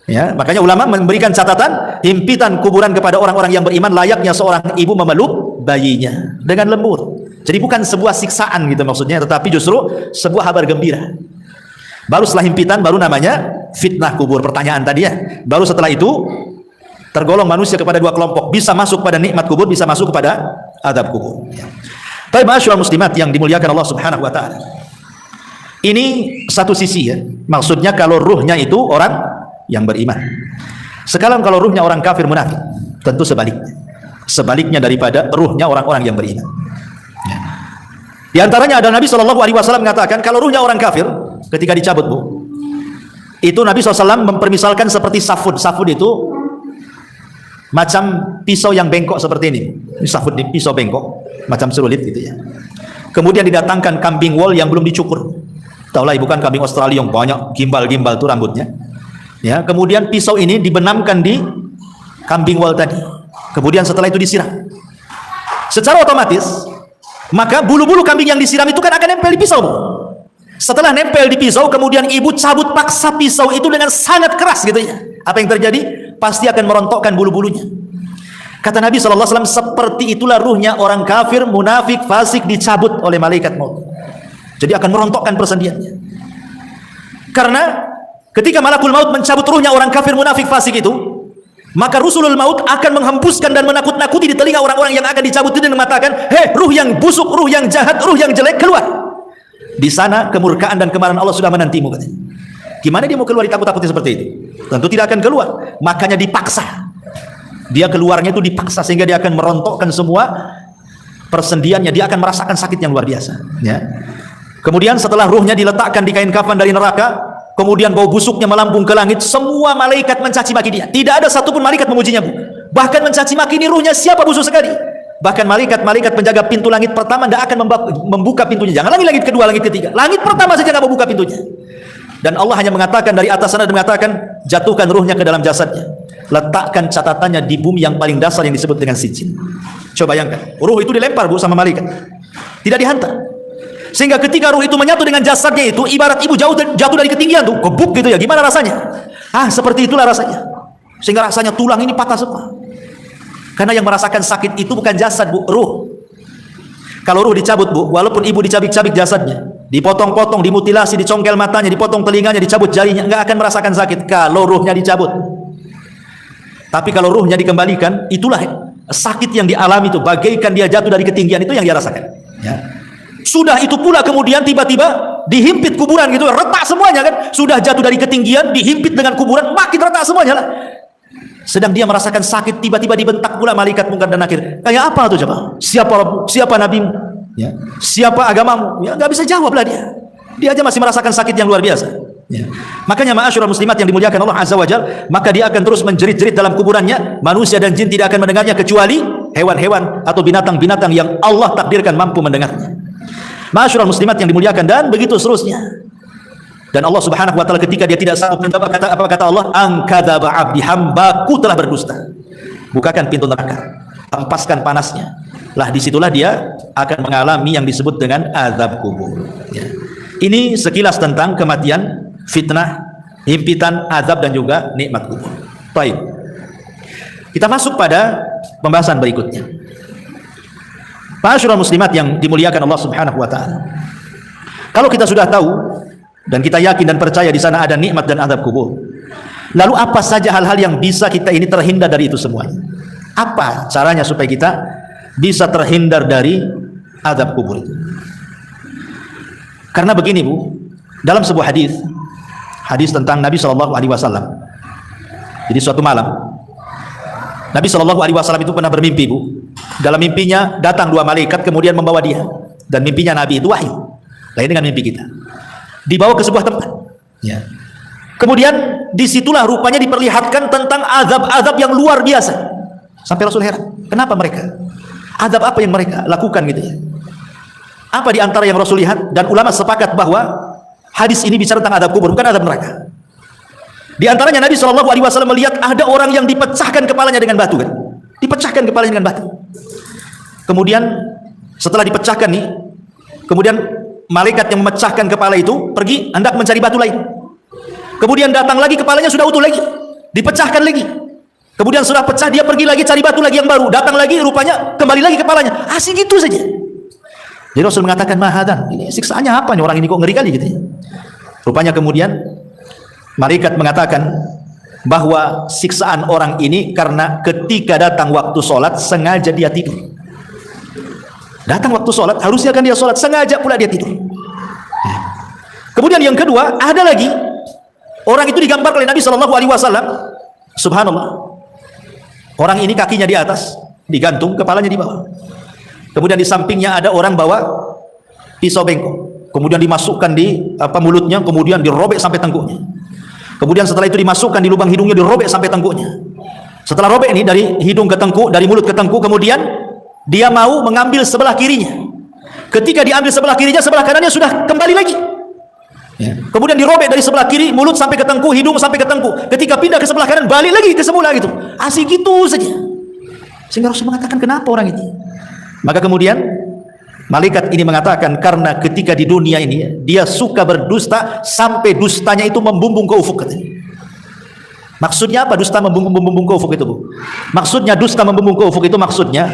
Ya, makanya ulama memberikan catatan, himpitan kuburan kepada orang-orang yang beriman layaknya seorang ibu memeluk bayinya dengan lembut. Jadi bukan sebuah siksaan gitu maksudnya, tetapi justru sebuah kabar gembira. Baru setelah himpitan baru namanya fitnah kubur, pertanyaan tadi ya. Baru setelah itu tergolong manusia kepada dua kelompok, bisa masuk pada nikmat kubur, bisa masuk kepada adab kubur. Ya. Tapi ma'asyiral muslimat yang dimuliakan Allah Subhanahu wa taala. Ini satu sisi ya. Maksudnya kalau ruhnya itu orang yang beriman. Sekarang kalau ruhnya orang kafir munafik, tentu sebaliknya. Sebaliknya daripada ruhnya orang-orang yang beriman. Ya. Di antaranya ada Nabi SAW mengatakan kalau ruhnya orang kafir ketika dicabut, Bu, itu Nabi SAW mempermisalkan seperti safud. Safud itu macam pisau yang bengkok seperti ini. Safud di pisau bengkok macam serulit gitu ya. Kemudian didatangkan kambing wol yang belum dicukur. Tahulah bukan kambing Australia yang banyak gimbal-gimbal tuh rambutnya. Ya, kemudian pisau ini dibenamkan di kambing wol tadi. Kemudian setelah itu disiram. Secara otomatis, maka bulu-bulu kambing yang disiram itu kan akan nempel di pisau, Bu. Setelah nempel di pisau, kemudian ibu cabut paksa pisau itu dengan sangat keras gitu ya. Apa yang terjadi? Pasti akan merontokkan bulu-bulunya. Kata Nabi SAW, seperti itulah ruhnya orang kafir, munafik, fasik dicabut oleh malaikat maut. Jadi akan merontokkan persendiannya. Karena ketika malakul maut mencabut ruhnya orang kafir, munafik, fasik itu, maka rusulul maut akan menghembuskan dan menakut-nakuti di telinga orang-orang yang akan dicabut itu dan mengatakan, hei, ruh yang busuk, ruh yang jahat, ruh yang jelek, keluar. Di sana kemurkaan dan kemarahan Allah sudah menantimu, katanya. Gimana dia mau keluar ditakut-takuti seperti itu? Tentu tidak akan keluar. Makanya dipaksa. Dia keluarnya itu dipaksa sehingga dia akan merontokkan semua persendiannya. Dia akan merasakan sakit yang luar biasa. Ya. Kemudian setelah ruhnya diletakkan di kain kafan dari neraka, kemudian bau busuknya melambung ke langit, semua malaikat mencaci maki dia. Tidak ada satupun malaikat memujinya, Bu. Bahkan mencaci maki, ini ruhnya siapa busuk sekali. Bahkan malaikat-malaikat penjaga pintu langit pertama tidak akan membuka pintunya. Jangan lagi langit kedua, langit ketiga. Langit pertama saja tidak membuka pintunya. Dan Allah hanya mengatakan dari atas sana, dan mengatakan jatuhkan ruhnya ke dalam jasadnya. Letakkan catatannya di bumi yang paling dasar yang disebut dengan sijin. Coba bayangkan, ruh itu dilempar, Bu, sama malaikat. Tidak dihantar. Sehingga ketika ruh itu menyatu dengan jasadnya itu, ibarat ibu jatuh dari ketinggian tuh, gebuk gitu ya. Gimana rasanya? Ah, seperti itulah rasanya. Sehingga rasanya tulang ini patah semua. Karena yang merasakan sakit itu bukan jasad, Bu, ruh. Kalau ruh dicabut, Bu, walaupun ibu dicabik-cabik jasadnya, dipotong-potong, dimutilasi, dicongkel matanya, dipotong telinganya, dicabut jarinya, nggak akan merasakan sakit kalau ruhnya dicabut. Tapi kalau ruhnya dikembalikan, itulah sakit yang dialami itu, bagaikan dia jatuh dari ketinggian, itu yang dia rasakan. Ya. Sudah itu pula kemudian tiba-tiba dihimpit kuburan gitu, retak semuanya kan. Sudah jatuh dari ketinggian, dihimpit dengan kuburan, makin retak semuanya lah. Sedang dia merasakan sakit, tiba-tiba dibentak pula malaikat mungkar dan nakir. Kayak apa tuh coba? Siapa nabimu? Ya. Siapa agamamu? Ya, nggak bisa jawab lah dia. Dia aja masih merasakan sakit yang luar biasa. Ya. Makanya ma'asyiral muslimat yang dimuliakan Allah Azza wa Jalla, maka dia akan terus menjerit-jerit dalam kuburannya. Manusia dan jin tidak akan mendengarnya kecuali hewan-hewan atau binatang-binatang yang Allah takdirkan mampu mendengarnya. Ma'asyiral muslimat yang dimuliakan, dan begitu seterusnya. Dan Allah Subhanahu wa taala ketika dia tidak sanggup, apa kata Allah? Angkadzaba 'abdi, hambaku telah berdusta. Bukakan pintu neraka, hempaskan panasnya. Lah disitulah dia akan mengalami yang disebut dengan azab kubur. Ya. Ini sekilas tentang kematian, fitnah, himpitan, azab, dan juga nikmat kubur. Baik. Kita masuk pada pembahasan berikutnya. Ma'asyiral muslimat yang dimuliakan Allah Subhanahu wa taala. Kalau kita sudah tahu dan kita yakin dan percaya di sana ada nikmat dan azab kubur, lalu apa saja hal-hal yang bisa kita ini terhindar dari itu semuanya? Apa caranya supaya kita bisa terhindar dari azab kubur itu? Karena begini, Bu, dalam sebuah hadis tentang Nabi SAW. Jadi suatu malam Nabi SAW itu pernah bermimpi, Bu. Dalam mimpinya datang dua malaikat kemudian membawa dia. Dan mimpinya Nabi itu wahyu. Lain dengan mimpi kita. Dibawa ke sebuah tempat. Ya. Kemudian disitulah rupanya diperlihatkan tentang azab-azab yang luar biasa. Sampai Rasul heran, kenapa mereka? Azab apa yang mereka lakukan gitu ya? Apa di antara yang Rasul lihat? Dan ulama sepakat bahwa hadis ini bicara tentang azab kubur, bukan azab neraka. Di antaranya Nabi SAW melihat ada orang yang dipecahkan kepalanya dengan batu kan? Dipecahkan kepalanya dengan batu. Kemudian setelah dipecahkan nih, kemudian malaikat yang memecahkan kepala itu pergi hendak mencari batu lain. Kemudian datang lagi, kepalanya sudah utuh lagi, dipecahkan lagi. Kemudian sudah pecah, dia pergi lagi cari batu lagi yang baru. Datang lagi, rupanya kembali lagi kepalanya. Asik gitu saja. Jadi Rasul mengatakan, mahadan, ini siksaannya apa nih orang ini, kok ngeri kali gitu ya. Rupanya kemudian malaikat mengatakan bahwa siksaan orang ini karena ketika datang waktu sholat sengaja dia tidur. Datang waktu sholat, harusnya kan dia sholat, sengaja pula dia tidur. Kemudian yang kedua, ada lagi orang itu digambarkan oleh Nabi SAW. Subhanallah, orang ini kakinya di atas digantung, kepalanya di bawah. Kemudian di sampingnya ada orang bawa pisau bengkok, kemudian dimasukkan di mulutnya, kemudian dirobek sampai tengkuknya. Kemudian setelah itu dimasukkan di lubang hidungnya, dirobek sampai tengkuknya. Setelah robek ini dari hidung ke tengkuk, dari mulut ke tengkuk, kemudian dia mau mengambil sebelah kirinya. Ketika diambil sebelah kirinya, sebelah kanannya sudah kembali lagi. Ya. Kemudian dirobek dari sebelah kiri, mulut sampai ke tengkuk, hidung sampai ke tengkuk. Ketika pindah ke sebelah kanan, balik lagi ke semula gitu. Asik gitu saja. Sehingga Rasul mengatakan, kenapa orang ini? Maka kemudian malaikat ini mengatakan, karena ketika di dunia ini dia suka berdusta sampai dustanya itu membumbung ke ufuk katanya. Maksudnya apa dusta membumbung ke ufuk itu, Bu? Maksudnya dusta membumbung ke ufuk itu maksudnya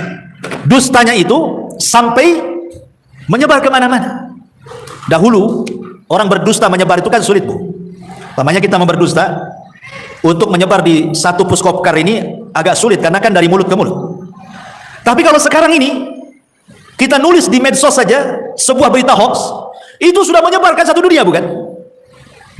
dustanya itu sampai menyebar kemana-mana. Dahulu orang berdusta menyebar itu kan sulit, Bu. Namanya kita berdusta untuk menyebar di satu puskopkar ini agak sulit karena kan dari mulut ke mulut. Tapi kalau sekarang ini kita nulis di medsos saja sebuah berita hoax, itu sudah menyebarkan satu dunia, bukan?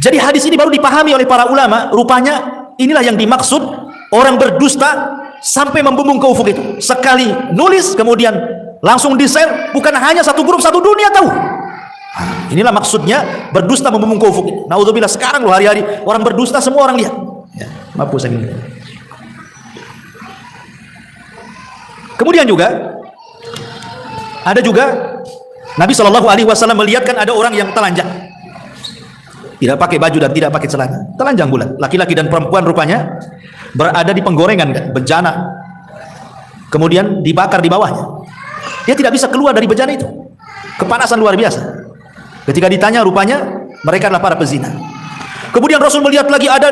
Jadi hadis ini baru dipahami oleh para ulama. Rupanya inilah yang dimaksud orang berdusta sampai membumbung ke ufuk itu. Sekali nulis kemudian langsung di-share, bukan hanya satu grup, satu dunia tahu. Inilah maksudnya berdusta membumbung ke ufuk itu. Naudzubillah, sekarang loh hari-hari orang berdusta semua orang lihat. Ya, mampus saya ini. Kemudian juga ada juga Nabi SAW melihatkan ada orang yang telanjang, tidak pakai baju dan tidak pakai celana, telanjang bulat, laki-laki dan perempuan rupanya berada di penggorengan kan, bejana, kemudian dibakar di bawahnya. Dia tidak bisa keluar dari bejana itu, kepanasan luar biasa. Ketika ditanya, rupanya mereka adalah para pezina. Kemudian Rasul melihat lagi ada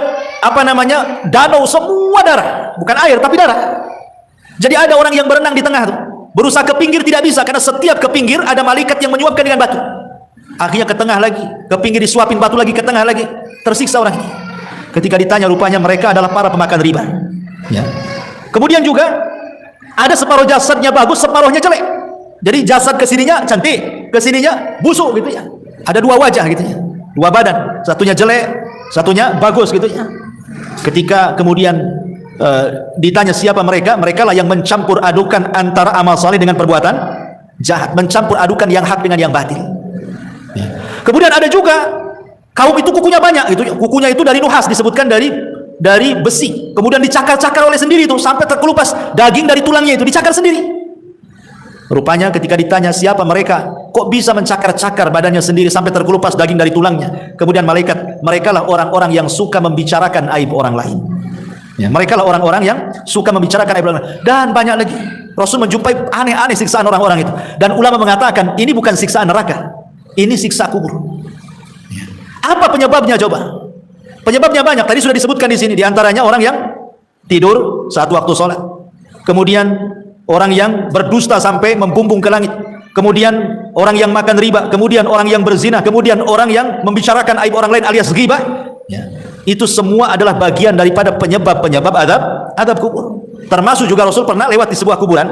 danau semua darah, bukan air tapi darah. Jadi ada orang yang berenang di tengah tuh, berusaha ke pinggir tidak bisa karena setiap ke pinggir ada malaikat yang menyuapkan dengan batu. Akhirnya ke tengah lagi, ke pinggir disuapin batu lagi, ke tengah lagi, tersiksa orang ini. Ketika ditanya, rupanya mereka adalah para pemakan riba. Ya. Kemudian juga ada separuh jasadnya bagus, separuhnya jelek. Jadi jasad kesininya cantik, kesininya busuk gitu ya. Ada dua wajah gitu ya, dua badan, satunya jelek, satunya bagus gitu ya. Ketika kemudian ditanya siapa mereka, mereka lah yang mencampur adukan antara amal saleh dengan perbuatan jahat, mencampur adukan yang hak dengan yang batil. Ya. Kemudian ada juga kaum itu kukunya banyak, itu kukunya itu dari nuhas, disebutkan dari besi, kemudian dicakar-cakar oleh sendiri itu sampai terkelupas daging dari tulangnya itu dicakar sendiri. Rupanya ketika ditanya siapa mereka, kok bisa mencakar-cakar badannya sendiri sampai terkelupas daging dari tulangnya? Kemudian mereka lah orang-orang yang suka membicarakan aib orang lain. Ya, mereka lah orang-orang yang suka membicarakan aib orang lain. Dan banyak lagi. Rasul menjumpai aneh-aneh siksaan orang-orang itu. Dan ulama mengatakan ini bukan siksaan neraka, ini siksa kubur. Ya. Apa penyebabnya coba? Penyebabnya banyak. Tadi sudah disebutkan di sini. Di antaranya orang yang tidur saat waktu sholat. Kemudian orang yang berdusta sampai membumbung ke langit. Kemudian orang yang makan riba. Kemudian orang yang berzina. Kemudian orang yang membicarakan aib orang lain alias ghibah. Ya. Itu semua adalah bagian daripada penyebab-penyebab adab kubur. Termasuk juga Rasul pernah lewat di sebuah kuburan.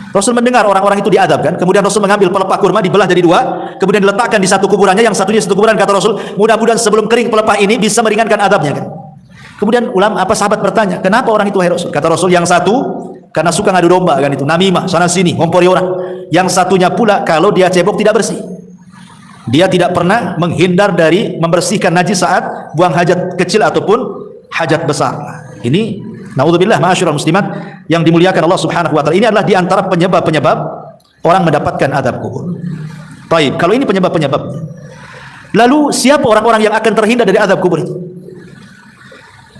Rasul mendengar orang-orang itu diadab kan. Kemudian Rasul mengambil pelepah kurma, dibelah jadi dua, kemudian diletakkan di satu kuburannya, yang satunya satu kuburan. Kata Rasul, mudah-mudahan sebelum kering pelepah ini bisa meringankan adabnya kan. Kemudian sahabat bertanya, kenapa orang itu wahai Rasul? Kata Rasul, yang satu karena suka ngadu domba kan, itu namimah sana sini, ngompori orang. Yang satunya pula kalau dia cebok tidak bersih, dia tidak pernah menghindar dari membersihkan najis saat buang hajat kecil ataupun hajat besar. Ini naudzubillah ma'asyiral muslimat yang dimuliakan Allah Subhanahu wa taala. Ini adalah di antara penyebab-penyebab orang mendapatkan azab kubur. Baik, kalau ini penyebab-penyebabnya. Lalu siapa orang-orang yang akan terhindar dari azab kubur itu?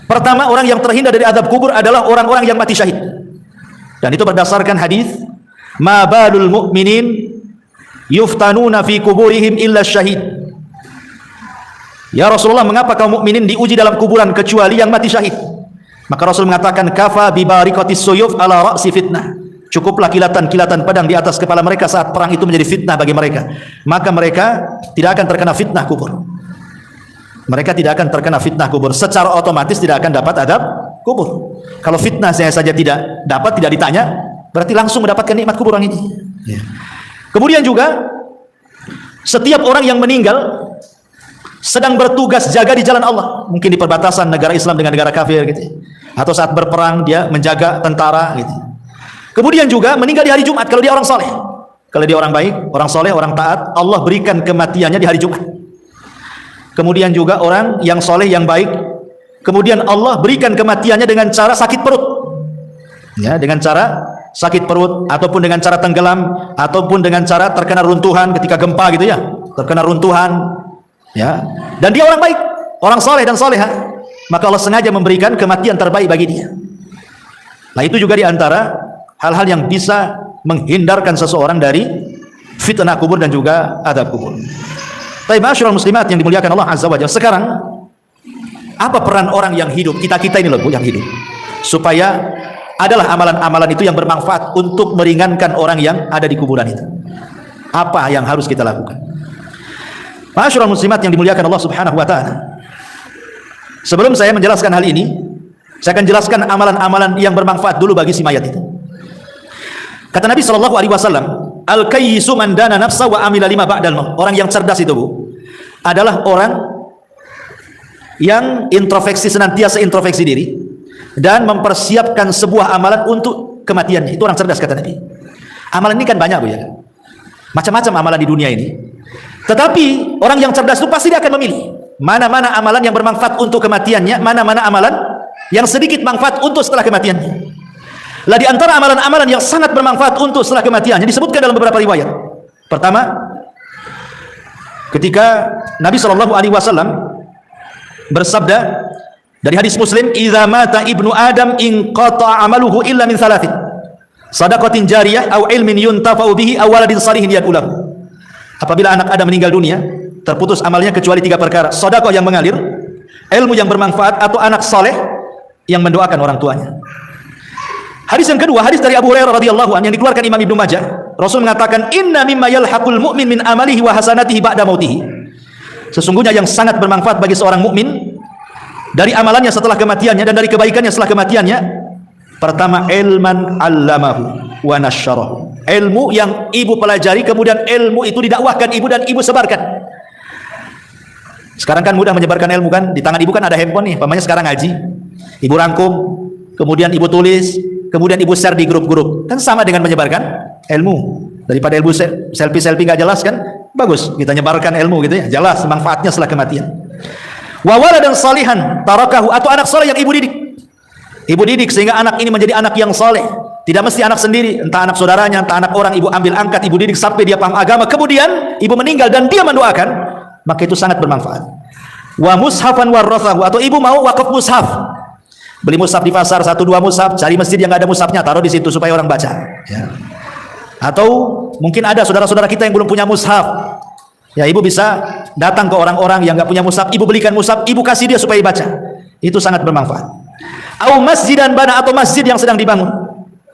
Pertama, orang yang terhindar dari azab kubur adalah orang-orang yang mati syahid. Dan itu berdasarkan hadis, ma balul mu'minin yuftanuna fi kuburihim illa syahid. Ya Rasulullah, mengapa kaum mukminin diuji dalam kuburan kecuali yang mati syahid? Maka Rasul mengatakan, kafa bi barikatis suyuf ala ra'si fitnah. Cukuplah kilatan-kilatan pedang di atas kepala mereka saat perang itu menjadi fitnah bagi mereka. Maka mereka tidak akan terkena fitnah kubur. Mereka tidak akan terkena fitnah kubur. Secara otomatis tidak akan dapat adab kubur. Kalau fitnah saya saja tidak dapat, tidak ditanya, berarti langsung mendapatkan nikmat kuburan ini. Ya. Kemudian juga setiap orang yang meninggal sedang bertugas jaga di jalan Allah, mungkin di perbatasan negara Islam dengan negara kafir gitu, atau saat berperang dia menjaga tentara gitu. Kemudian juga meninggal di hari Jumat kalau dia orang soleh. Kalau dia orang baik, orang soleh, orang taat, Allah berikan kematiannya di hari Jumat. Kemudian juga orang yang soleh, yang baik, kemudian Allah berikan kematiannya dengan cara sakit perut, ya, dengan cara sakit perut, ataupun dengan cara tenggelam, ataupun dengan cara terkena runtuhan ketika gempa gitu ya, terkena runtuhan, ya. Dan dia orang baik, orang soleh dan soleha, maka Allah sengaja memberikan kematian terbaik bagi dia. Nah, itu juga diantara hal-hal yang bisa menghindarkan seseorang dari fitnah kubur dan juga adab kubur. Baik, ma'asyiral muslimat yang dimuliakan Allah Azza wa Jalla. Sekarang, apa peran orang yang hidup? Kita-kita ini loh Bu yang hidup. Supaya adalah amalan-amalan itu yang bermanfaat untuk meringankan orang yang ada di kuburan itu. Apa yang harus kita lakukan? Ma'asyiral muslimat yang dimuliakan Allah Subhanahu wa taala. Sebelum saya menjelaskan hal ini, saya akan jelaskan amalan-amalan yang bermanfaat dulu bagi si mayat itu. Kata Nabi SAW, al-kayyisu man dana nafsa wa amila lima ba'dal maut. Orang yang cerdas itu Bu adalah orang yang introspeksi, senantiasa introspeksi diri dan mempersiapkan sebuah amalan untuk kematiannya. Itu orang cerdas kata Nabi. Amalan ini kan banyak Bu ya, macam-macam amalan di dunia ini. Tetapi orang yang cerdas itu pasti dia akan memilih mana-mana amalan yang bermanfaat untuk kematiannya, mana-mana amalan yang sedikit manfaat untuk setelah kematiannya. Lah di antara amalan-amalan yang sangat bermanfaat untuk setelah kematiannya disebutkan dalam beberapa riwayat. Pertama, ketika Nabi SAW bersabda dari hadis Muslim, "Idza mata ibnu Adam inqata'a amaluhu illa min thalathin. Shadaqatin jariyah aw ilmin yuntafa'u bihi aw waladin salihin yad'u. Apabila anak Adam meninggal dunia, terputus amalnya kecuali 3 perkara: sedekah yang mengalir, ilmu yang bermanfaat, atau anak saleh yang mendoakan orang tuanya. Hadis yang kedua, hadis dari Abu Hurairah radhiyallahu anhu yang dikeluarkan Imam Ibnu Majah. Rasul mengatakan, "Inna mimma yalhaqul mu'min min amalihi wa hasanatihi ba'da mautihi." Sesungguhnya yang sangat bermanfaat bagi seorang mukmin dari amalannya setelah kematiannya dan dari kebaikannya setelah kematiannya, pertama, ilman 'allamahu wa nasyarahu. Ilmu yang ibu pelajari, kemudian ilmu itu didakwahkan ibu dan ibu sebarkan. Sekarang kan mudah menyebarkan ilmu kan, di tangan ibu kan ada handphone nih, pamannya sekarang ngaji. Ibu rangkum, kemudian ibu tulis, kemudian ibu share di grup-grup. Kan sama dengan menyebarkan ilmu. Daripada ilmu selfie-selfie nggak jelas kan, bagus kita nyebarkan ilmu gitu ya, jelas manfaatnya setelah kematian. Wa waladan salihan tarakahu, atau anak saleh yang ibu didik. Ibu didik sehingga anak ini menjadi anak yang saleh. Tidak mesti anak sendiri, entah anak saudaranya, entah anak orang, ibu ambil angkat, ibu didik sampai dia paham agama, kemudian ibu meninggal dan dia mendoakan, maka itu sangat bermanfaat. Wa mushafan warathahu, atau ibu mau wakaf mushaf. Beli mushaf di pasar 1-2 mushaf, cari masjid yang nggak ada mushafnya, taruh di situ supaya orang baca. Ya. Atau mungkin ada saudara-saudara kita yang belum punya mushaf. Ya, ibu bisa datang ke orang-orang yang nggak punya mushaf, ibu belikan mushaf, ibu kasih dia supaya baca. Itu sangat bermanfaat. Au masjidan bana, atau masjid yang sedang dibangun.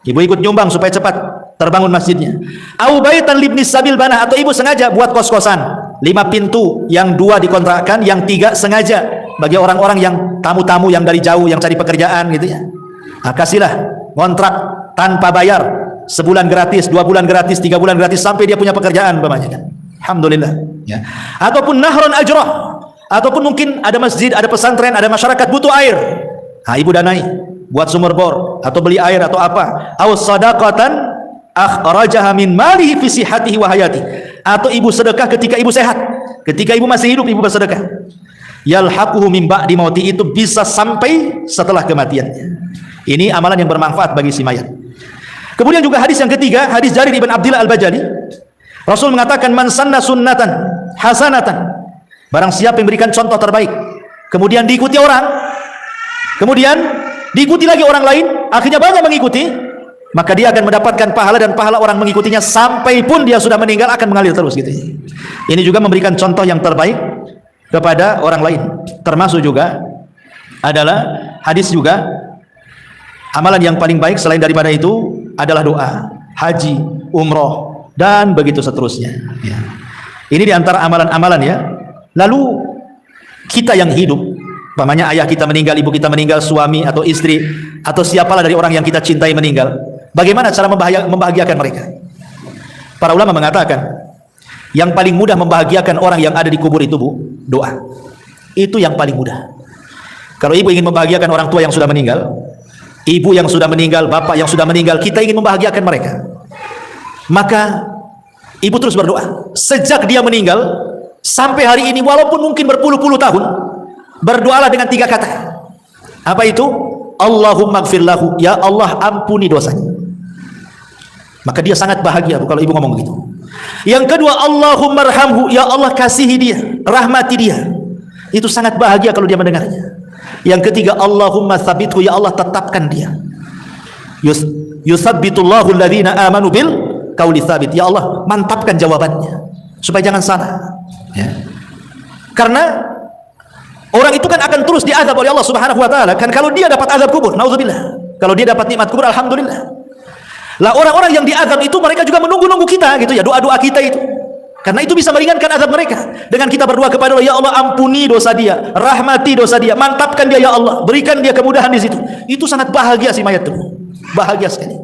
Ibu ikut nyumbang supaya cepat terbangun masjidnya. Au baitan libnis sabil bana, atau ibu sengaja buat kos-kosan 5 pintu, yang 2 dikontrakkan, yang 3 sengaja bagi orang-orang yang tamu-tamu yang dari jauh yang cari pekerjaan gitu ya. Nah, kasihlah kontrak tanpa bayar, sebulan gratis, 2 bulan gratis, 3 bulan gratis sampai dia punya pekerjaan umpamanya kan. Alhamdulillah ya. Ataupun nahron ajrah, ataupun mungkin ada masjid, ada pesantren, ada masyarakat butuh air. Nah, ibu danai buat sumur bor atau beli air atau apa, aw sadaqatan akhrajaha min malihi fi sihhatihi wa hayati, atau ibu sedekah ketika ibu sehat, ketika ibu masih hidup ibu bersedekah, yalhaquhu min ba'di mauti, itu bisa sampai setelah kematiannya. Ini amalan yang bermanfaat bagi si mayat. Kemudian juga hadis yang ketiga, hadis Jarir ibn Abdillah al-Bajali, Rasul mengatakan, man sanna sunnatan hasanatan, barang siapa yang memberikan contoh terbaik kemudian diikuti orang, kemudian diikuti lagi orang lain, akhirnya banyak mengikuti, maka dia akan mendapatkan pahala, dan pahala orang mengikutinya sampai pun dia sudah meninggal akan mengalir terus gitu. Ini juga memberikan contoh yang terbaik kepada orang lain. Termasuk juga adalah hadis juga, amalan yang paling baik selain daripada itu adalah doa, haji, umroh, dan begitu seterusnya ya. Ini diantara amalan-amalan ya. Lalu kita yang hidup, umpamanya ayah kita meninggal, ibu kita meninggal, suami atau istri atau siapalah dari orang yang kita cintai meninggal, bagaimana cara membahagiakan mereka? Para ulama mengatakan yang paling mudah membahagiakan orang yang ada di kubur itu, Bu, doa. Itu yang paling mudah. Kalau ibu ingin membahagiakan orang tua yang sudah meninggal, ibu yang sudah meninggal, bapak yang sudah meninggal, kita ingin membahagiakan mereka, maka ibu terus berdoa sejak dia meninggal sampai hari ini, walaupun mungkin berpuluh-puluh tahun, berdoalah dengan 3 kata. Apa itu? Allahumma gfirlahu, ya Allah ampuni dosanya. Maka dia sangat bahagia kalau ibu ngomong begitu. Yang kedua, Allahumma arhamhu, ya Allah kasihi dia, rahmati dia. Itu sangat bahagia kalau dia mendengarnya. Yang ketiga, Allahumma tsabithu, ya Allah tetapkan dia. Yusabbitullahu alladhina amanu bil qauli tsabit, ya Allah mantapkan jawabannya supaya jangan salah ya. Karena orang itu kan akan terus diazab oleh Allah Subhanahu wa taala kan. Kalau dia dapat azab kubur, nauzubillah. Kalau dia dapat nikmat kubur, alhamdulillah. Lah orang-orang yang diazab itu mereka juga menunggu-nunggu kita gitu ya, doa-doa kita itu. Karena itu bisa meringankan azab mereka. Dengan kita berdoa kepada Allah, ya Allah ampuni dosa dia, rahmati dosa dia, mantapkan dia ya Allah, berikan dia kemudahan di situ. Itu sangat bahagia si mayat itu. Bahagia sekali.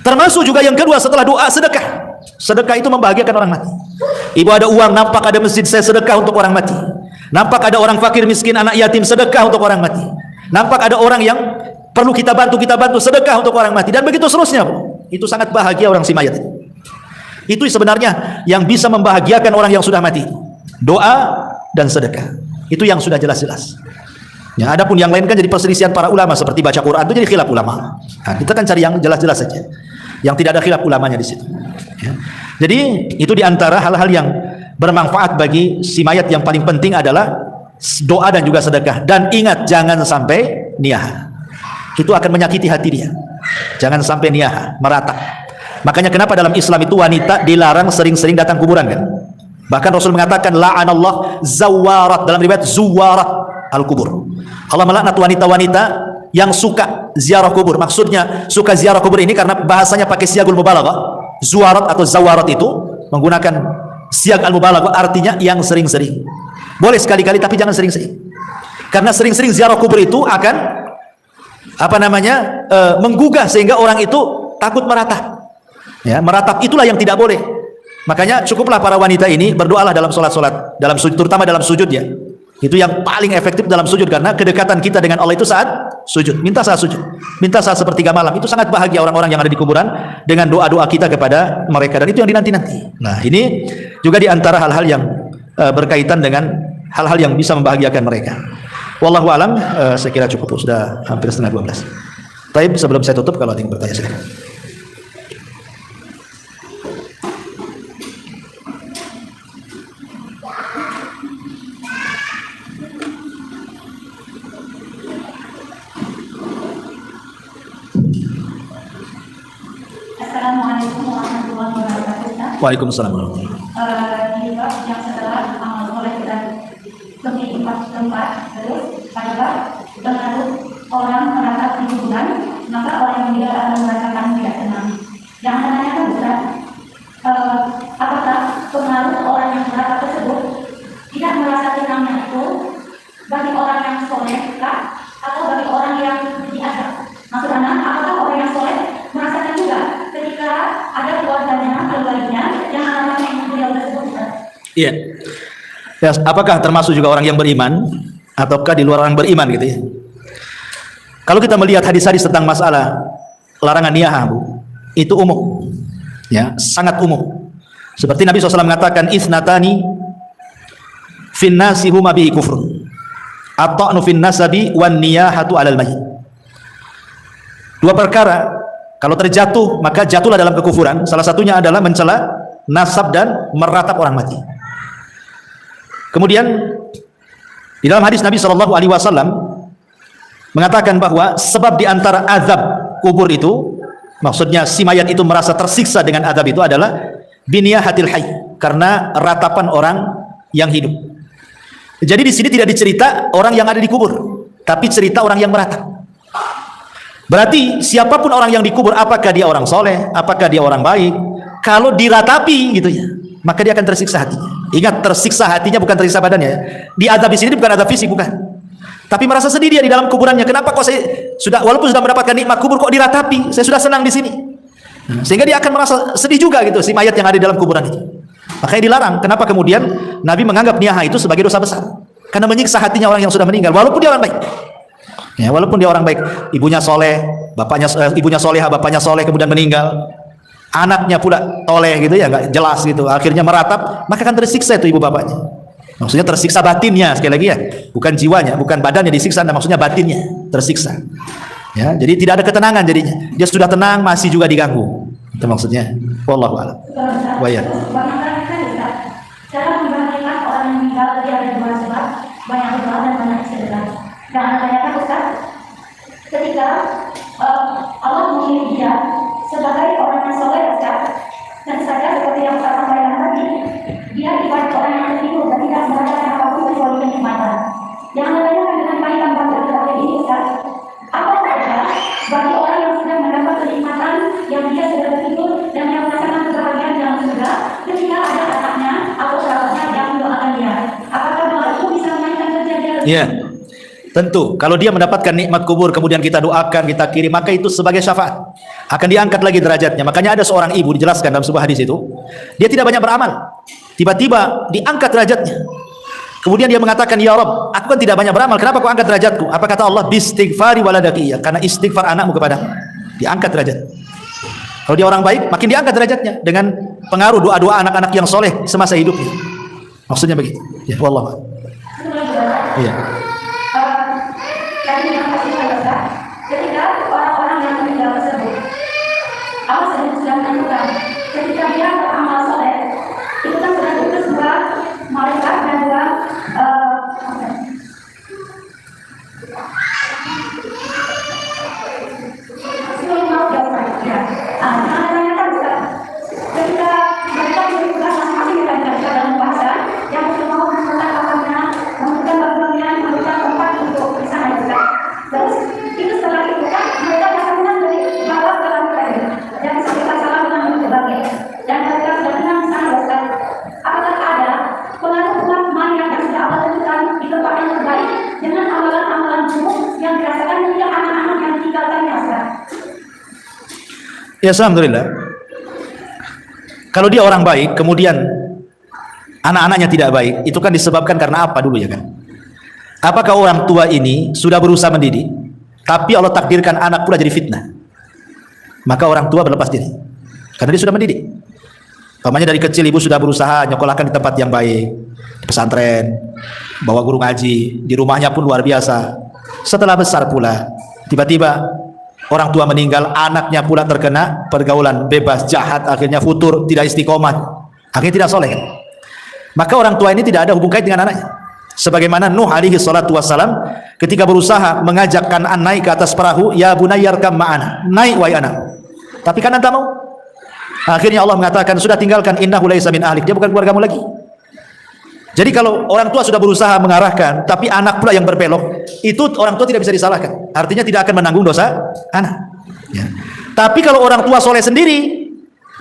Termasuk juga yang kedua setelah doa, sedekah. Sedekah itu membahagiakan orang mati. Ibu ada uang, nampak ada masjid, saya sedekah untuk orang mati. Nampak ada orang fakir miskin, anak yatim, sedekah untuk orang mati. Nampak ada orang yang perlu kita bantu, sedekah untuk orang mati. Dan begitu seterusnya, Bu. Itu sangat bahagia orang si mayat. Itu sebenarnya yang bisa membahagiakan orang yang sudah mati. Doa dan sedekah. Itu yang sudah jelas-jelas. Ya, adapun yang lain kan jadi perselisihan para ulama, seperti baca Quran itu jadi khilaf ulama. Nah, kita kan cari yang jelas-jelas saja, yang tidak ada khilaf ulamanya di situ. Ya. Jadi itu diantara hal-hal yang bermanfaat bagi si mayat. Yang paling penting adalah doa dan juga sedekah. Dan ingat, jangan sampai niyah. Itu akan menyakiti hati dia. Jangan sampai niyah, meratap. Makanya kenapa dalam Islam itu wanita dilarang sering-sering datang kuburan kan? Bahkan Rasul mengatakan la'anallah zawarat, dalam riwayat zuwarat al-kubur. Allah melaknat wanita-wanita yang suka ziarah kubur. Maksudnya suka ziarah kubur ini karena bahasanya pakai siagul mubalaghah. Zuwarat atau zawarat itu menggunakan siag al-mubalaghah, artinya yang sering-sering. Boleh sekali-kali tapi jangan sering-sering. Karena sering-sering ziarah kubur itu akan menggugah sehingga orang itu takut meratap. Ya, meratap itulah yang tidak boleh. Makanya cukuplah para wanita ini berdoalah dalam solat-solat, dalam sujud, terutama dalam sujud ya. Itu yang paling efektif dalam sujud, karena kedekatan kita dengan Allah itu saat sujud. Minta saat sujud, minta saat sepertiga malam. Itu sangat bahagia orang-orang yang ada di kuburan dengan doa-doa kita kepada mereka, dan itu yang dinanti-nanti. Nah, ini juga diantara hal-hal yang berkaitan dengan hal-hal yang bisa membahagiakan mereka. Wallahu alam, saya kira cukup, sudah hampir setengah 12. Baik, sebelum saya tutup, kalau ada yang bertanya silakan.
Assalamualaikum warahmatullahi wabarakatuh.
Waalaikumsalam warahmatullahi wabarakatuh.
Di bab yang setelah amal soleh dan lebih tempat terus adalah pengaruh orang merasa di kuburan, maka orang yang meninggal akan merasakan tidak tenang. Yang menanyakan Ustaz, apakah pengaruh orang yang merasa tersebut tidak merasa tenangnya itu bagi orang yang soleh atau bagi orang yang diazab? Maksudnya, apakah orang yang soleh merasakan juga ketika ada keluarganya yang mengalami beliau tersebut?
Iya. Ya, apakah termasuk juga orang yang beriman ataukah di luar orang beriman gitu ya? Kalau kita melihat hadis-hadis tentang masalah larangan niyahah, Bu, itu umum, ya, sangat umum. Seperti Nabi SAW mengatakan, isnatani fin nasi huma bihi kufrun, at-ta'nu fin nasabi wan niyahatu 'alal mayyit. Dua perkara kalau terjatuh maka jatuhlah dalam kekufuran. Salah satunya adalah mencela nasab dan meratap orang mati. Kemudian di dalam hadis Nabi SAW mengatakan bahwa sebab di antara azab kubur itu, maksudnya si mayat itu merasa tersiksa dengan azab itu adalah biniyahatil hayy, karena ratapan orang yang hidup. Jadi di sini tidak dicerita orang yang ada di kubur, tapi cerita orang yang meratap. Berarti siapapun orang yang dikubur, apakah dia orang soleh, apakah dia orang baik, kalau diratapi gitu ya, maka dia akan tersiksa hatinya. Ingat, tersiksa hatinya bukan tersiksa badannya ya. Di azab di sini bukan azab fisik, bukan. Tapi merasa sedih dia di dalam kuburannya. Kenapa kok saya sudah, walaupun sudah mendapatkan nikmat kubur, kok diratapi? Saya sudah senang di sini. Sehingga dia akan merasa sedih juga gitu, si mayat yang ada di dalam kuburan itu. Makanya dilarang. Kenapa kemudian Nabi menganggap niyahah itu sebagai dosa besar? Karena menyiksa hatinya orang yang sudah meninggal, walaupun dia orang baik. Ya, walaupun dia orang baik, ibunya soleh, ibunya soleha, bapaknya soleh, kemudian meninggal, anaknya pula toleh gitu ya, nggak jelas gitu, akhirnya meratap, maka akan tersiksa itu ibu bapaknya. Maksudnya tersiksa batinnya, sekali lagi ya, bukan jiwanya, bukan badannya disiksa, maksudnya batinnya tersiksa. Ya, jadi tidak ada ketenangan jadinya. Dia sudah tenang masih juga diganggu. Itu maksudnya. Wallahu a'lam. Wa ya.
Cara membangkitkan orang yang meninggal tadi ada dua sebab, banyak doa dan banyak sedekah. Dan tanyakan Ustaz, ketika Allah memilih dia sebagai orang yang soleh, Ustaz, dan saja seperti yang Ustaz sampaikan tadi, dia ibarat orang yang tertidur dan tidak merasakan apapun kecuali kenikmatan. Yang ditanyakan dengan kaitan pada ini, Ustaz, apa saja bagi orang yang sudah mendapat kenikmatan, yang dia sudah tertidur dan yang merasakan kebahagiaan dalam surga, ketika ada anaknya atau sahabatnya yang mendoakan dia, apakah doa itu bisa menaikkan derajat dia?
Iya. Tentu, kalau dia mendapatkan nikmat kubur kemudian kita doakan, kita kirim, maka itu sebagai syafaat. Akan diangkat lagi derajatnya. Makanya ada seorang ibu dijelaskan dalam sebuah hadis itu, dia tidak banyak beramal, tiba-tiba diangkat derajatnya. Kemudian dia mengatakan, ya Rabb, aku kan tidak banyak beramal, kenapa kau angkat derajatku? Apa kata Allah? Bistighfari waladaki, ya, karena istighfar anakmu kepadamu, diangkat derajat. Kalau dia orang baik, makin diangkat derajatnya dengan pengaruh doa-doa anak-anak yang soleh semasa hidupnya. Maksudnya begitu. Ya, wallah. Iya.
Ketika orang-orang yang meninggal tersebut, Allah sedang menentukan ketika dia beramal soleh, itu kan sudah diutus dua malaikat dan dua sebelum mau ya. Ketika mereka diberi tugas masing-masing dengan dalam bahasa yang mau menentukan kapannya, menentukan bagian, menentukan tempat untuk bisa juga. Terus itu setelah itu kan mereka melakukan dari bawah ke lantai dan sekitar salah dengan berbagai dan mereka sudah tenang di sana Ustaz. Apakah ada pengaruh-pengaruh yang sudah Allah tentukan di tempat yang terbaik dengan amalan-amalan buruk yang dirasakan ketika anak-anak yang ditinggalkannya Ustaz?
Ya, alhamdulillah. Kalau dia orang baik, kemudian anak-anaknya tidak baik, itu kan disebabkan karena apa dulu ya kan? Apakah orang tua ini sudah berusaha mendidik, tapi Allah takdirkan anak pula jadi fitnah? Maka orang tua berlepas diri, karena dia sudah mendidik. Pamannya dari kecil ibu sudah berusaha nyekolahkan di tempat yang baik, di pesantren, bawa guru ngaji, di rumahnya pun luar biasa. Setelah besar pula, tiba-tiba orang tua meninggal, anaknya pula terkena pergaulan bebas, jahat, akhirnya futur, tidak istiqomah, akhirnya tidak soleh. Maka orang tua ini tidak ada hubung kait dengan anaknya. Sebagaimana Nuh alaihi salatu wassalam ketika berusaha mengajak Kan'an naik ke atas perahu, ya bunayyarkam ma'ana, naik wahai anak. Tapi Kan'an tak mau. Akhirnya Allah mengatakan, sudah tinggalkan, innahu laisa min ahlik, dia bukan keluargamu lagi. Jadi kalau orang tua sudah berusaha mengarahkan, tapi anak pula yang berbelok, itu orang tua tidak bisa disalahkan. Artinya tidak akan menanggung dosa anak. Ya. Tapi kalau orang tua soleh sendiri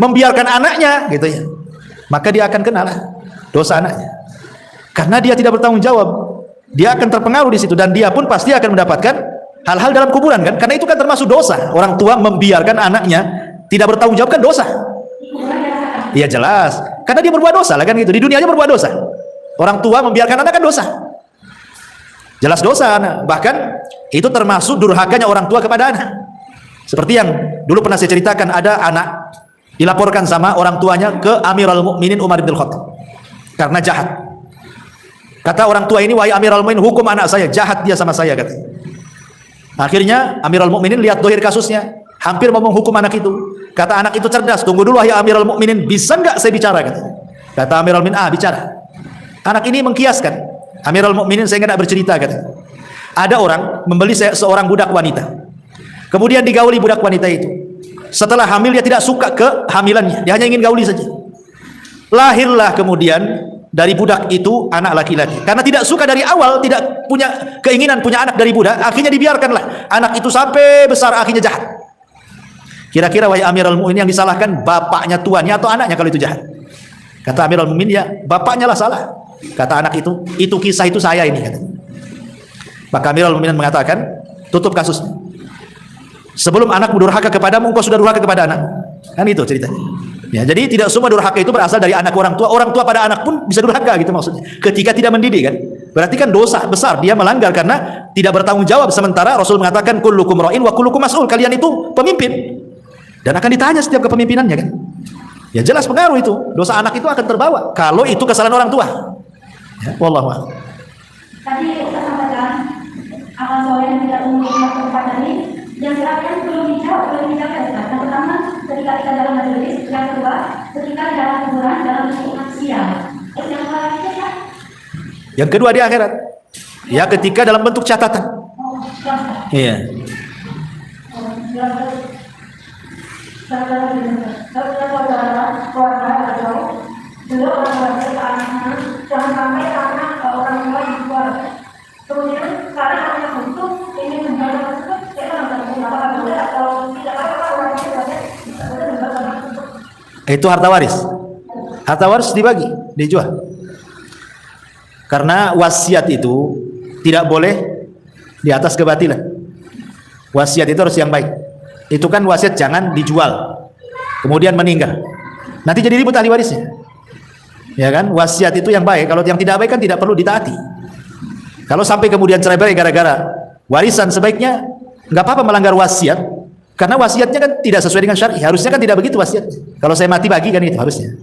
membiarkan anaknya, gitu ya, maka dia akan kena dosa anaknya. Karena dia tidak bertanggung jawab, dia akan terpengaruh di situ dan dia pun pasti akan mendapatkan hal-hal dalam kuburan kan? Karena itu kan termasuk dosa. Orang tua membiarkan anaknya tidak bertanggung jawab kan dosa. Iya jelas. Karena dia berbuat dosa lah kan gitu. Di dunianya berbuat dosa. Orang tua membiarkan anak kan dosa. Jelas dosa. Bahkan Itu termasuk durhakanya orang tua kepada anak. Seperti yang dulu pernah saya ceritakan, ada anak dilaporkan sama orang tuanya ke Amirul Mukminin Umar bin Khattab karena jahat. Kata orang tua ini, wahai Amirul Mukminin, hukum anak saya, jahat dia sama saya, kata. Akhirnya Amirul Mukminin lihat dohir kasusnya, hampir mau menghukum anak itu. Kata anak itu cerdas, tunggu dulu wahai Amirul Mukminin, bisa enggak saya bicara, kata. Kata Amirul Mukminin, bicara. Anak ini mengkiaskan, Amirul Mukminin, saya enggak bercerita, kata. Ada orang membeli seorang budak wanita, kemudian digauli budak wanita itu. Setelah hamil dia tidak suka kehamilannya, dia hanya ingin gauli saja. Lahirlah kemudian dari budak itu anak laki-laki. Karena tidak suka dari awal, tidak punya keinginan punya anak dari budak, akhirnya dibiarkanlah anak itu sampai besar, akhirnya jahat. Kira-kira wahai Amirul Mukminin, yang disalahkan bapaknya, tuannya, atau anaknya kalau itu jahat? Kata Amirul Mukminin, ya bapaknya lah salah. Kata anak itu kisah itu saya ini, kata. Maka Amirul Mukminin mengatakan, tutup kasus. Sebelum anak durhaka kepadamu, engkau sudah durhaka kepada anak. Kan itu ceritanya. Ya, jadi tidak semua durhaka itu berasal dari anak orang tua. Orang tua pada anak pun bisa durhaka, gitu maksudnya. Ketika tidak mendidik, kan? Berarti kan dosa besar, dia melanggar karena tidak bertanggung jawab. Sementara Rasul mengatakan, kullukum ra'in wa kullukum mas'ul. Kalian itu pemimpin dan akan ditanya setiap kepemimpinannya, kan? Ya jelas pengaruh itu. Dosa anak itu akan terbawa kalau itu kesalahan orang tua. Ya, wallahu a'lam.
Tadi kita sampaikan amal soleh yang tidak umum tempat tadi, yang terakhir belum dijawab Ustaz. Yang pertama ketika kita dalam majelis, yang kedua ketika di dalam kuburan dalam bentuk manusia. Yang selanjutnya
yang kedua di akhirat, ya ketika dalam bentuk catatan. Iya.
Jangan sampai karena orang tua di luar. Kemudian karena hanya untuk ingin menjaga tersebut, kita nggak boleh atau tidak apa-apa orang tua
itu harta waris. Harta waris dibagi, dijual. Karena wasiat itu tidak boleh di atas kebatilan. Wasiat itu harus yang baik. Itu kan wasiat jangan dijual, kemudian meninggal. Nanti jadi ribut ahli warisnya. Ya kan? Wasiat itu yang baik. Kalau yang tidak baik kan tidak perlu ditaati. Kalau sampai kemudian cerai-berai gara-gara warisan, sebaiknya nggak apa-apa melanggar wasiat, karena wasiatnya kan tidak sesuai dengan syar'i. Harusnya kan tidak begitu wasiat. Kalau saya mati bagi kan itu harusnya.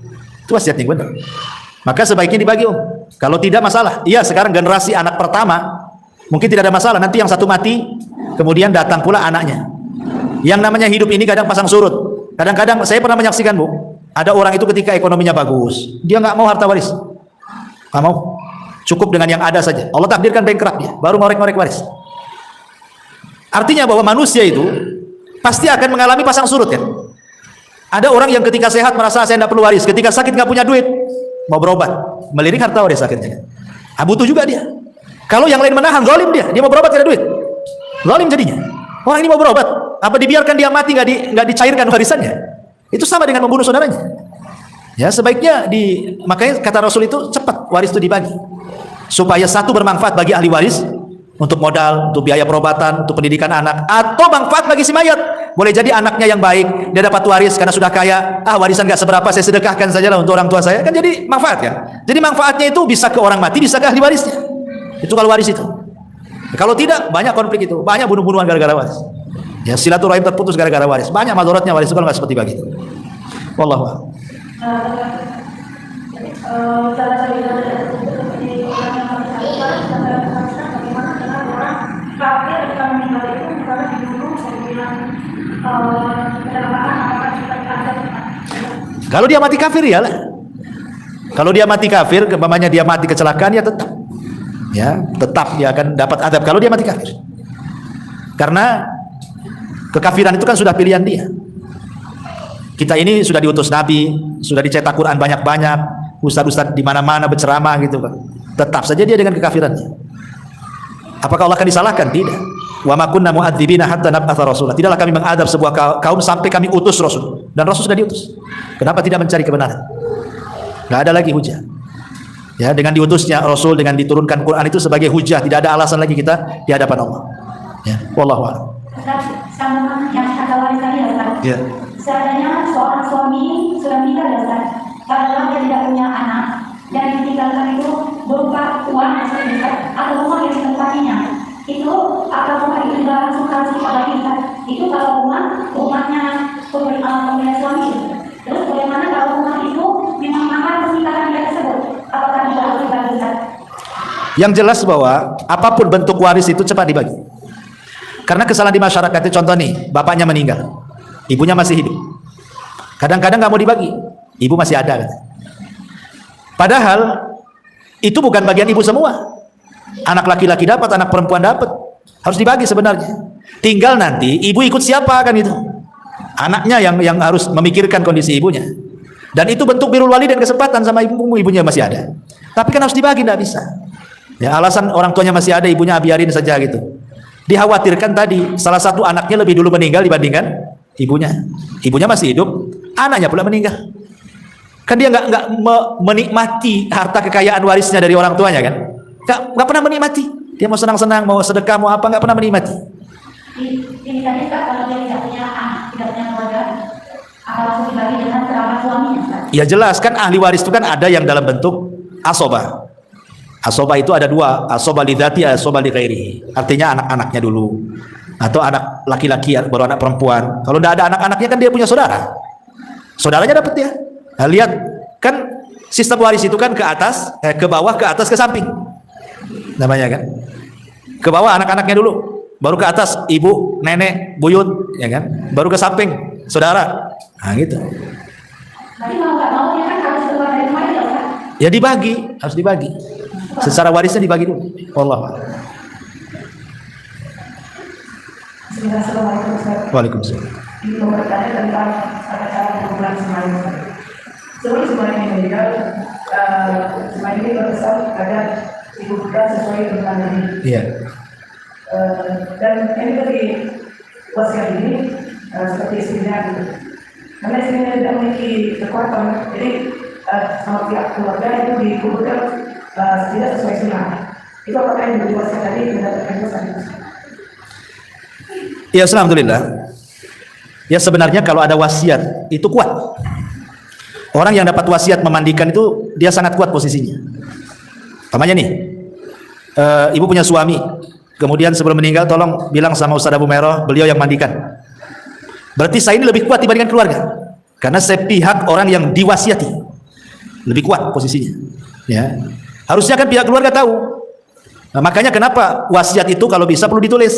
Itu wasiatnya benar. Maka sebaiknya dibagi, Om. Kalau tidak masalah. Iya, sekarang generasi anak pertama mungkin tidak ada masalah. Nanti yang satu mati, kemudian datang pula anaknya. Yang namanya hidup ini kadang pasang surut. Kadang-kadang saya pernah menyaksikan, Bu, ada orang itu ketika ekonominya bagus, dia nggak mau harta waris, nggak mau, cukup dengan yang ada saja. Allah takdirkan bankrupt dia, baru ngorek-ngorek waris. Artinya bahwa manusia itu pasti akan mengalami pasang surut, kan? Ada orang yang ketika sehat merasa saya tidak perlu waris, ketika sakit nggak punya duit, mau berobat, melirik harta waris akhirnya. Butuh juga dia. Kalau yang lain menahan, zalim dia mau berobat tidak ada duit, zalim jadinya. Orang ini mau berobat, apa dibiarkan dia mati nggak dicairkan warisannya? Itu sama dengan membunuh saudaranya. Ya, sebaiknya makanya kata Rasul itu cepat waris itu dibagi, supaya satu bermanfaat bagi ahli waris untuk modal, untuk biaya perobatan, untuk pendidikan anak, atau manfaat bagi si mayat. Boleh jadi anaknya yang baik, dia dapat waris karena sudah kaya, warisan nggak seberapa, saya sedekahkan sajalah untuk orang tua saya, kan jadi manfaat, kan? Jadi manfaatnya itu bisa ke orang mati, bisa ke ahli warisnya. Itu kalau waris itu. Kalau tidak, banyak konflik itu, banyak bunuh-bunuhan gara-gara waris. Ya, silaturahim terputus gara-gara waris. Banyak madaratnya waris itu kalau nggak seperti begitu. Wallahu a'lam. Kalau dia mati kafir, ya lah. Kalau dia mati kafir, umpamanya dia mati kecelakaan, ya tetap dia akan dapat adab kalau dia mati kafir. Karena kekafiran itu kan sudah pilihan dia. Kita ini sudah diutus Nabi, sudah dicetak Quran banyak-banyak, ustaz-ustaz di mana-mana berceramah gitu, kan. Tetap saja dia dengan kekafirannya. Apakah Allah akan disalahkan? Tidak. Wa ma kunna mu'adzibina hatta nab'atsa rasula. Tidaklah kami mengadab sebuah kaum sampai kami utus Rasul. Dan Rasul sudah diutus. Kenapa tidak mencari kebenaran? Tidak ada lagi hujah. Ya, dengan diutusnya Rasul, dengan diturunkan Quran itu sebagai hujah, tidak ada alasan lagi kita di hadapan Allah. Ya, wallahu a'lam.
Sama yang kata waris tadi, Ustaz.
Ya.
Seandainya seorang suami sudah nikah, Ustaz, padahal dia tidak punya anak, dan ditinggalkan itu berupa uang atau rumah yang ditempatinya, itu apakah rumahnya pemilik suami. Terus bagaimana kalau rumah itu memang akan pernikahan dia tersebut? Apakah juga harus dibagikan?
Yang jelas bahwa apapun bentuk waris itu cepat dibagi. Karena kesalahan di masyarakat itu, contoh nih, bapaknya meninggal, ibunya masih hidup. Kadang-kadang nggak mau dibagi, ibu masih ada kan? Padahal itu bukan bagian ibu semua. Anak laki-laki dapat, anak perempuan dapat, harus dibagi sebenarnya. Tinggal nanti ibu ikut siapa kan itu. Anaknya yang harus memikirkan kondisi ibunya. Dan itu bentuk birrul walidain, kesempatan sama ibunya masih ada. Tapi kan harus dibagi, tidak bisa. Ya, alasan orang tuanya masih ada, ibunya biarin saja gitu. Dikhawatirkan tadi salah satu anaknya lebih dulu meninggal dibandingkan ibunya. Ibunya masih hidup, anaknya pula meninggal. Kan dia nggak menikmati harta kekayaan warisnya dari orang tuanya kan? Nggak pernah menikmati. Dia mau senang-senang, mau sedekah, mau apa, nggak pernah menikmati.
Ini tadi Kak, kalau dia tidak punya anak, tidak punya keluarga, apa langsung dibagi dengan kerabat suaminya? Kak?
Ya jelas kan ahli waris itu kan ada yang dalam bentuk asobah. Asobah itu ada dua, asobah lidzati, asobah li ghairihi. Artinya anak-anaknya dulu, atau anak laki-laki baru anak perempuan. Kalau tidak ada anak-anaknya kan dia punya saudara. Saudaranya dapat dia. Nah, lihat kan sistem waris itu kan ke atas, ke bawah, ke atas, ke samping. Namanya kan. Ke bawah anak-anaknya dulu, baru ke atas ibu, nenek, buyut, ya kan. Baru ke samping saudara. Nah, gitu.
Tapi mau nggak mau dia kan harus keluar dari rumah ya, Kak?
Ya dibagi, harus dibagi. Secara warisnya dibagi dulu. Allah.
Assalamualaikum Ustaz.
Waalaikumsalam.
Ini mau bertanya tentang cara pengumpulan semain. Sebelum semain meninggal, semain ini berpesan agar dikumpulkan sesuai dengan ini.
Iya.
Dan ini dari wasiat ini seperti istrinya gitu. Karena istrinya tidak memiliki kekuatan, jadi sama pihak keluarga itu dikumpulkan tidak sesuai sunnah. Itu apakah yang menjadi wasiat tadi mendapatkan dosa?
Ya, alhamdulillah. Ya sebenarnya kalau ada wasiat itu kuat. Orang yang dapat wasiat memandikan itu dia sangat kuat posisinya. Namanya nih, ibu punya suami, kemudian sebelum meninggal tolong bilang sama Ustaz Abu Meroh, beliau yang mandikan. Berarti saya ini lebih kuat dibandingkan keluarga, karena saya pihak orang yang diwasiati, lebih kuat posisinya. Ya, harusnya kan pihak keluarga tahu. Nah, makanya kenapa wasiat itu kalau bisa perlu ditulis.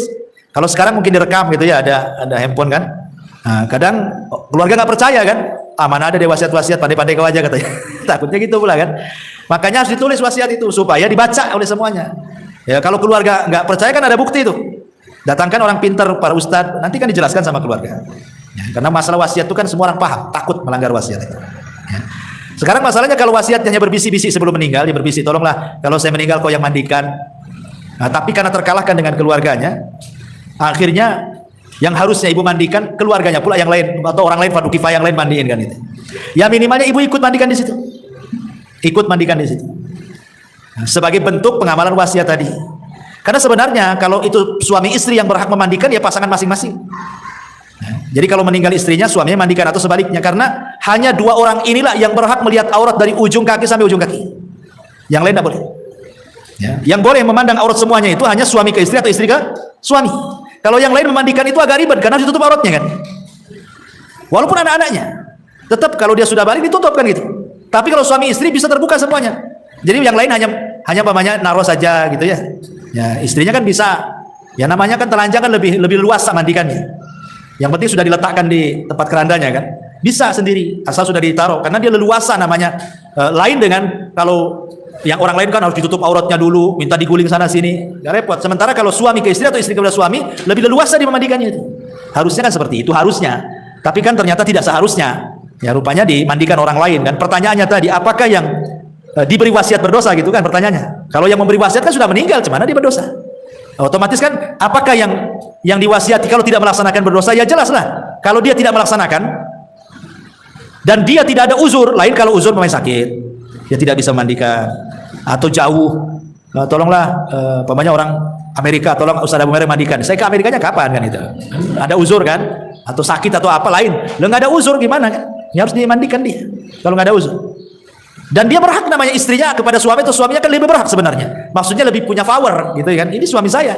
Kalau sekarang mungkin direkam gitu ya, ada handphone kan. Nah, kadang keluarga nggak percaya kan, mana ada deh wasiat-wasiat pandai-pandai kau aja katanya. Takutnya gitu pula kan. Makanya harus ditulis wasiat itu supaya dibaca oleh semuanya. Ya kalau keluarga nggak percaya kan ada bukti itu. Datangkan orang pintar, para ustadz, nanti kan dijelaskan sama keluarga. Ya, karena masalah wasiat itu kan semua orang paham, takut melanggar wasiat itu. Ya. Sekarang masalahnya kalau wasiatnya hanya berbisi-bisi sebelum meninggal, dia berbisi, tolonglah kalau saya meninggal kau yang mandikan. Nah, tapi karena terkalahkan dengan keluarganya, akhirnya yang harusnya ibu mandikan, keluarganya pula yang lain atau orang lain fardu kifayah yang lain mandiin kan itu. Ya minimalnya ibu ikut mandikan di situ. Ikut mandikan di situ. Nah, sebagai bentuk pengamalan wasiat tadi. Karena sebenarnya kalau itu suami istri yang berhak memandikan ya pasangan masing-masing. Nah, jadi kalau meninggal istrinya, suaminya mandikan atau sebaliknya, karena hanya dua orang inilah yang berhak melihat aurat dari ujung kaki sampai ujung kaki. Yang lain tidak boleh. Ya, yang boleh memandang aurat semuanya itu hanya suami ke istri atau istri ke suami. Kalau yang lain memandikan itu agak ribet karena harus ditutup auratnya kan. Walaupun anak-anaknya, tetap kalau dia sudah balik ditutup kan gitu. Tapi kalau suami istri bisa terbuka semuanya. Jadi yang lain hanya pamannya naruh saja gitu ya. Ya istrinya kan bisa. Ya namanya kan telanjang kan lebih luas mandikannya. Yang penting sudah diletakkan di tempat kerandanya kan. Bisa sendiri asal sudah ditaruh karena dia leluasa namanya. Lain dengan kalau yang orang lain kan harus ditutup auratnya dulu, minta diguling sana sini, gak repot. Sementara kalau suami ke istri atau istri kepada suami, lebih leluasa di memandikannya itu. Harusnya kan seperti itu, harusnya. Tapi kan ternyata tidak seharusnya. Ya rupanya dimandikan orang lain kan. Pertanyaannya tadi, apakah yang diberi wasiat berdosa gitu kan pertanyaannya. Kalau yang memberi wasiat kan sudah meninggal, gimana dia berdosa? Otomatis kan, apakah yang diwasiati kalau tidak melaksanakan berdosa? Ya jelas lah. Kalau dia tidak melaksanakan dan dia tidak ada uzur, lain kalau uzur pemain sakit, dia tidak bisa mandikan atau jauh, tolonglah pamannya orang Amerika, tolong Ustaz Abu Meroh mandikan. Saya ke Amerikanya kapan kan itu? Ada uzur kan? Atau sakit atau apa lain? Lo nggak ada uzur gimana kan? Ya harus dimandikan dia. Kalau nggak ada uzur. Dan dia berhak namanya istrinya kepada suami atau suaminya kan lebih berhak sebenarnya. Maksudnya lebih punya power gitu kan? Ini suami saya.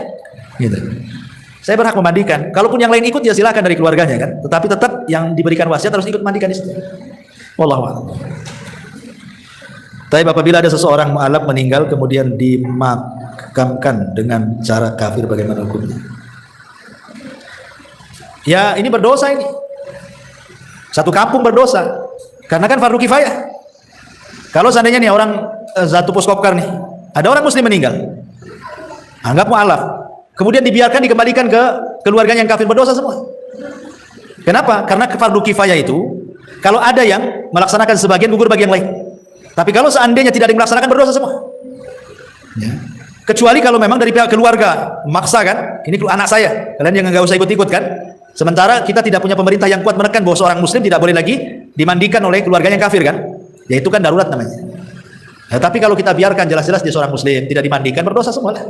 Gitu. Saya berhak memandikan. Kalaupun yang lain ikut ya silakan dari keluarganya kan. Tetapi tetap yang diberikan wasiat harus ikut mandikan di situ. Wallahu a'lam. Tapi apabila ada seseorang mu'alaf meninggal kemudian dimakamkan dengan cara kafir, bagaimana hukumnya? Ya ini berdosa ini. Satu kampung berdosa. Karena kan fardu kifayah. Kalau seandainya nih orang Zatu Puskopkar nih, ada orang muslim meninggal, anggap mu'alaf, kemudian dibiarkan dikembalikan ke keluarganya yang kafir, berdosa semua. Kenapa? Karena fardu kifayah itu kalau ada yang melaksanakan sebagian, gugur bagi yang lain. Tapi kalau seandainya tidak ada yang melaksanakan, berdosa semua ya. Kecuali kalau memang dari pihak keluarga maksa kan, ini anak saya, kalian jangan nggak usah ikut-ikut kan. Sementara kita tidak punya pemerintah yang kuat menekan bahwa seorang muslim tidak boleh lagi dimandikan oleh keluarganya yang kafir kan, ya itu kan darurat namanya. Nah, tapi kalau kita biarkan jelas-jelas dia seorang muslim tidak dimandikan, berdosa semua lah.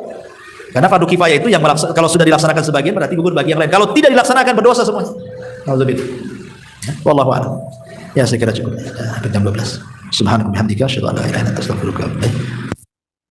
Karena fardu kifayah itu yang kalau sudah dilaksanakan sebagian berarti gugur bagi yang lain. Kalau tidak dilaksanakan, berdosa semuanya. Nauzubillah. Ya, wallahu a'lam. Ya saya kira cukup. Jam 12. Subhanallah bihamdika asyhadu an la ilaha illa anta astaghfiruka wa atubu ilaik.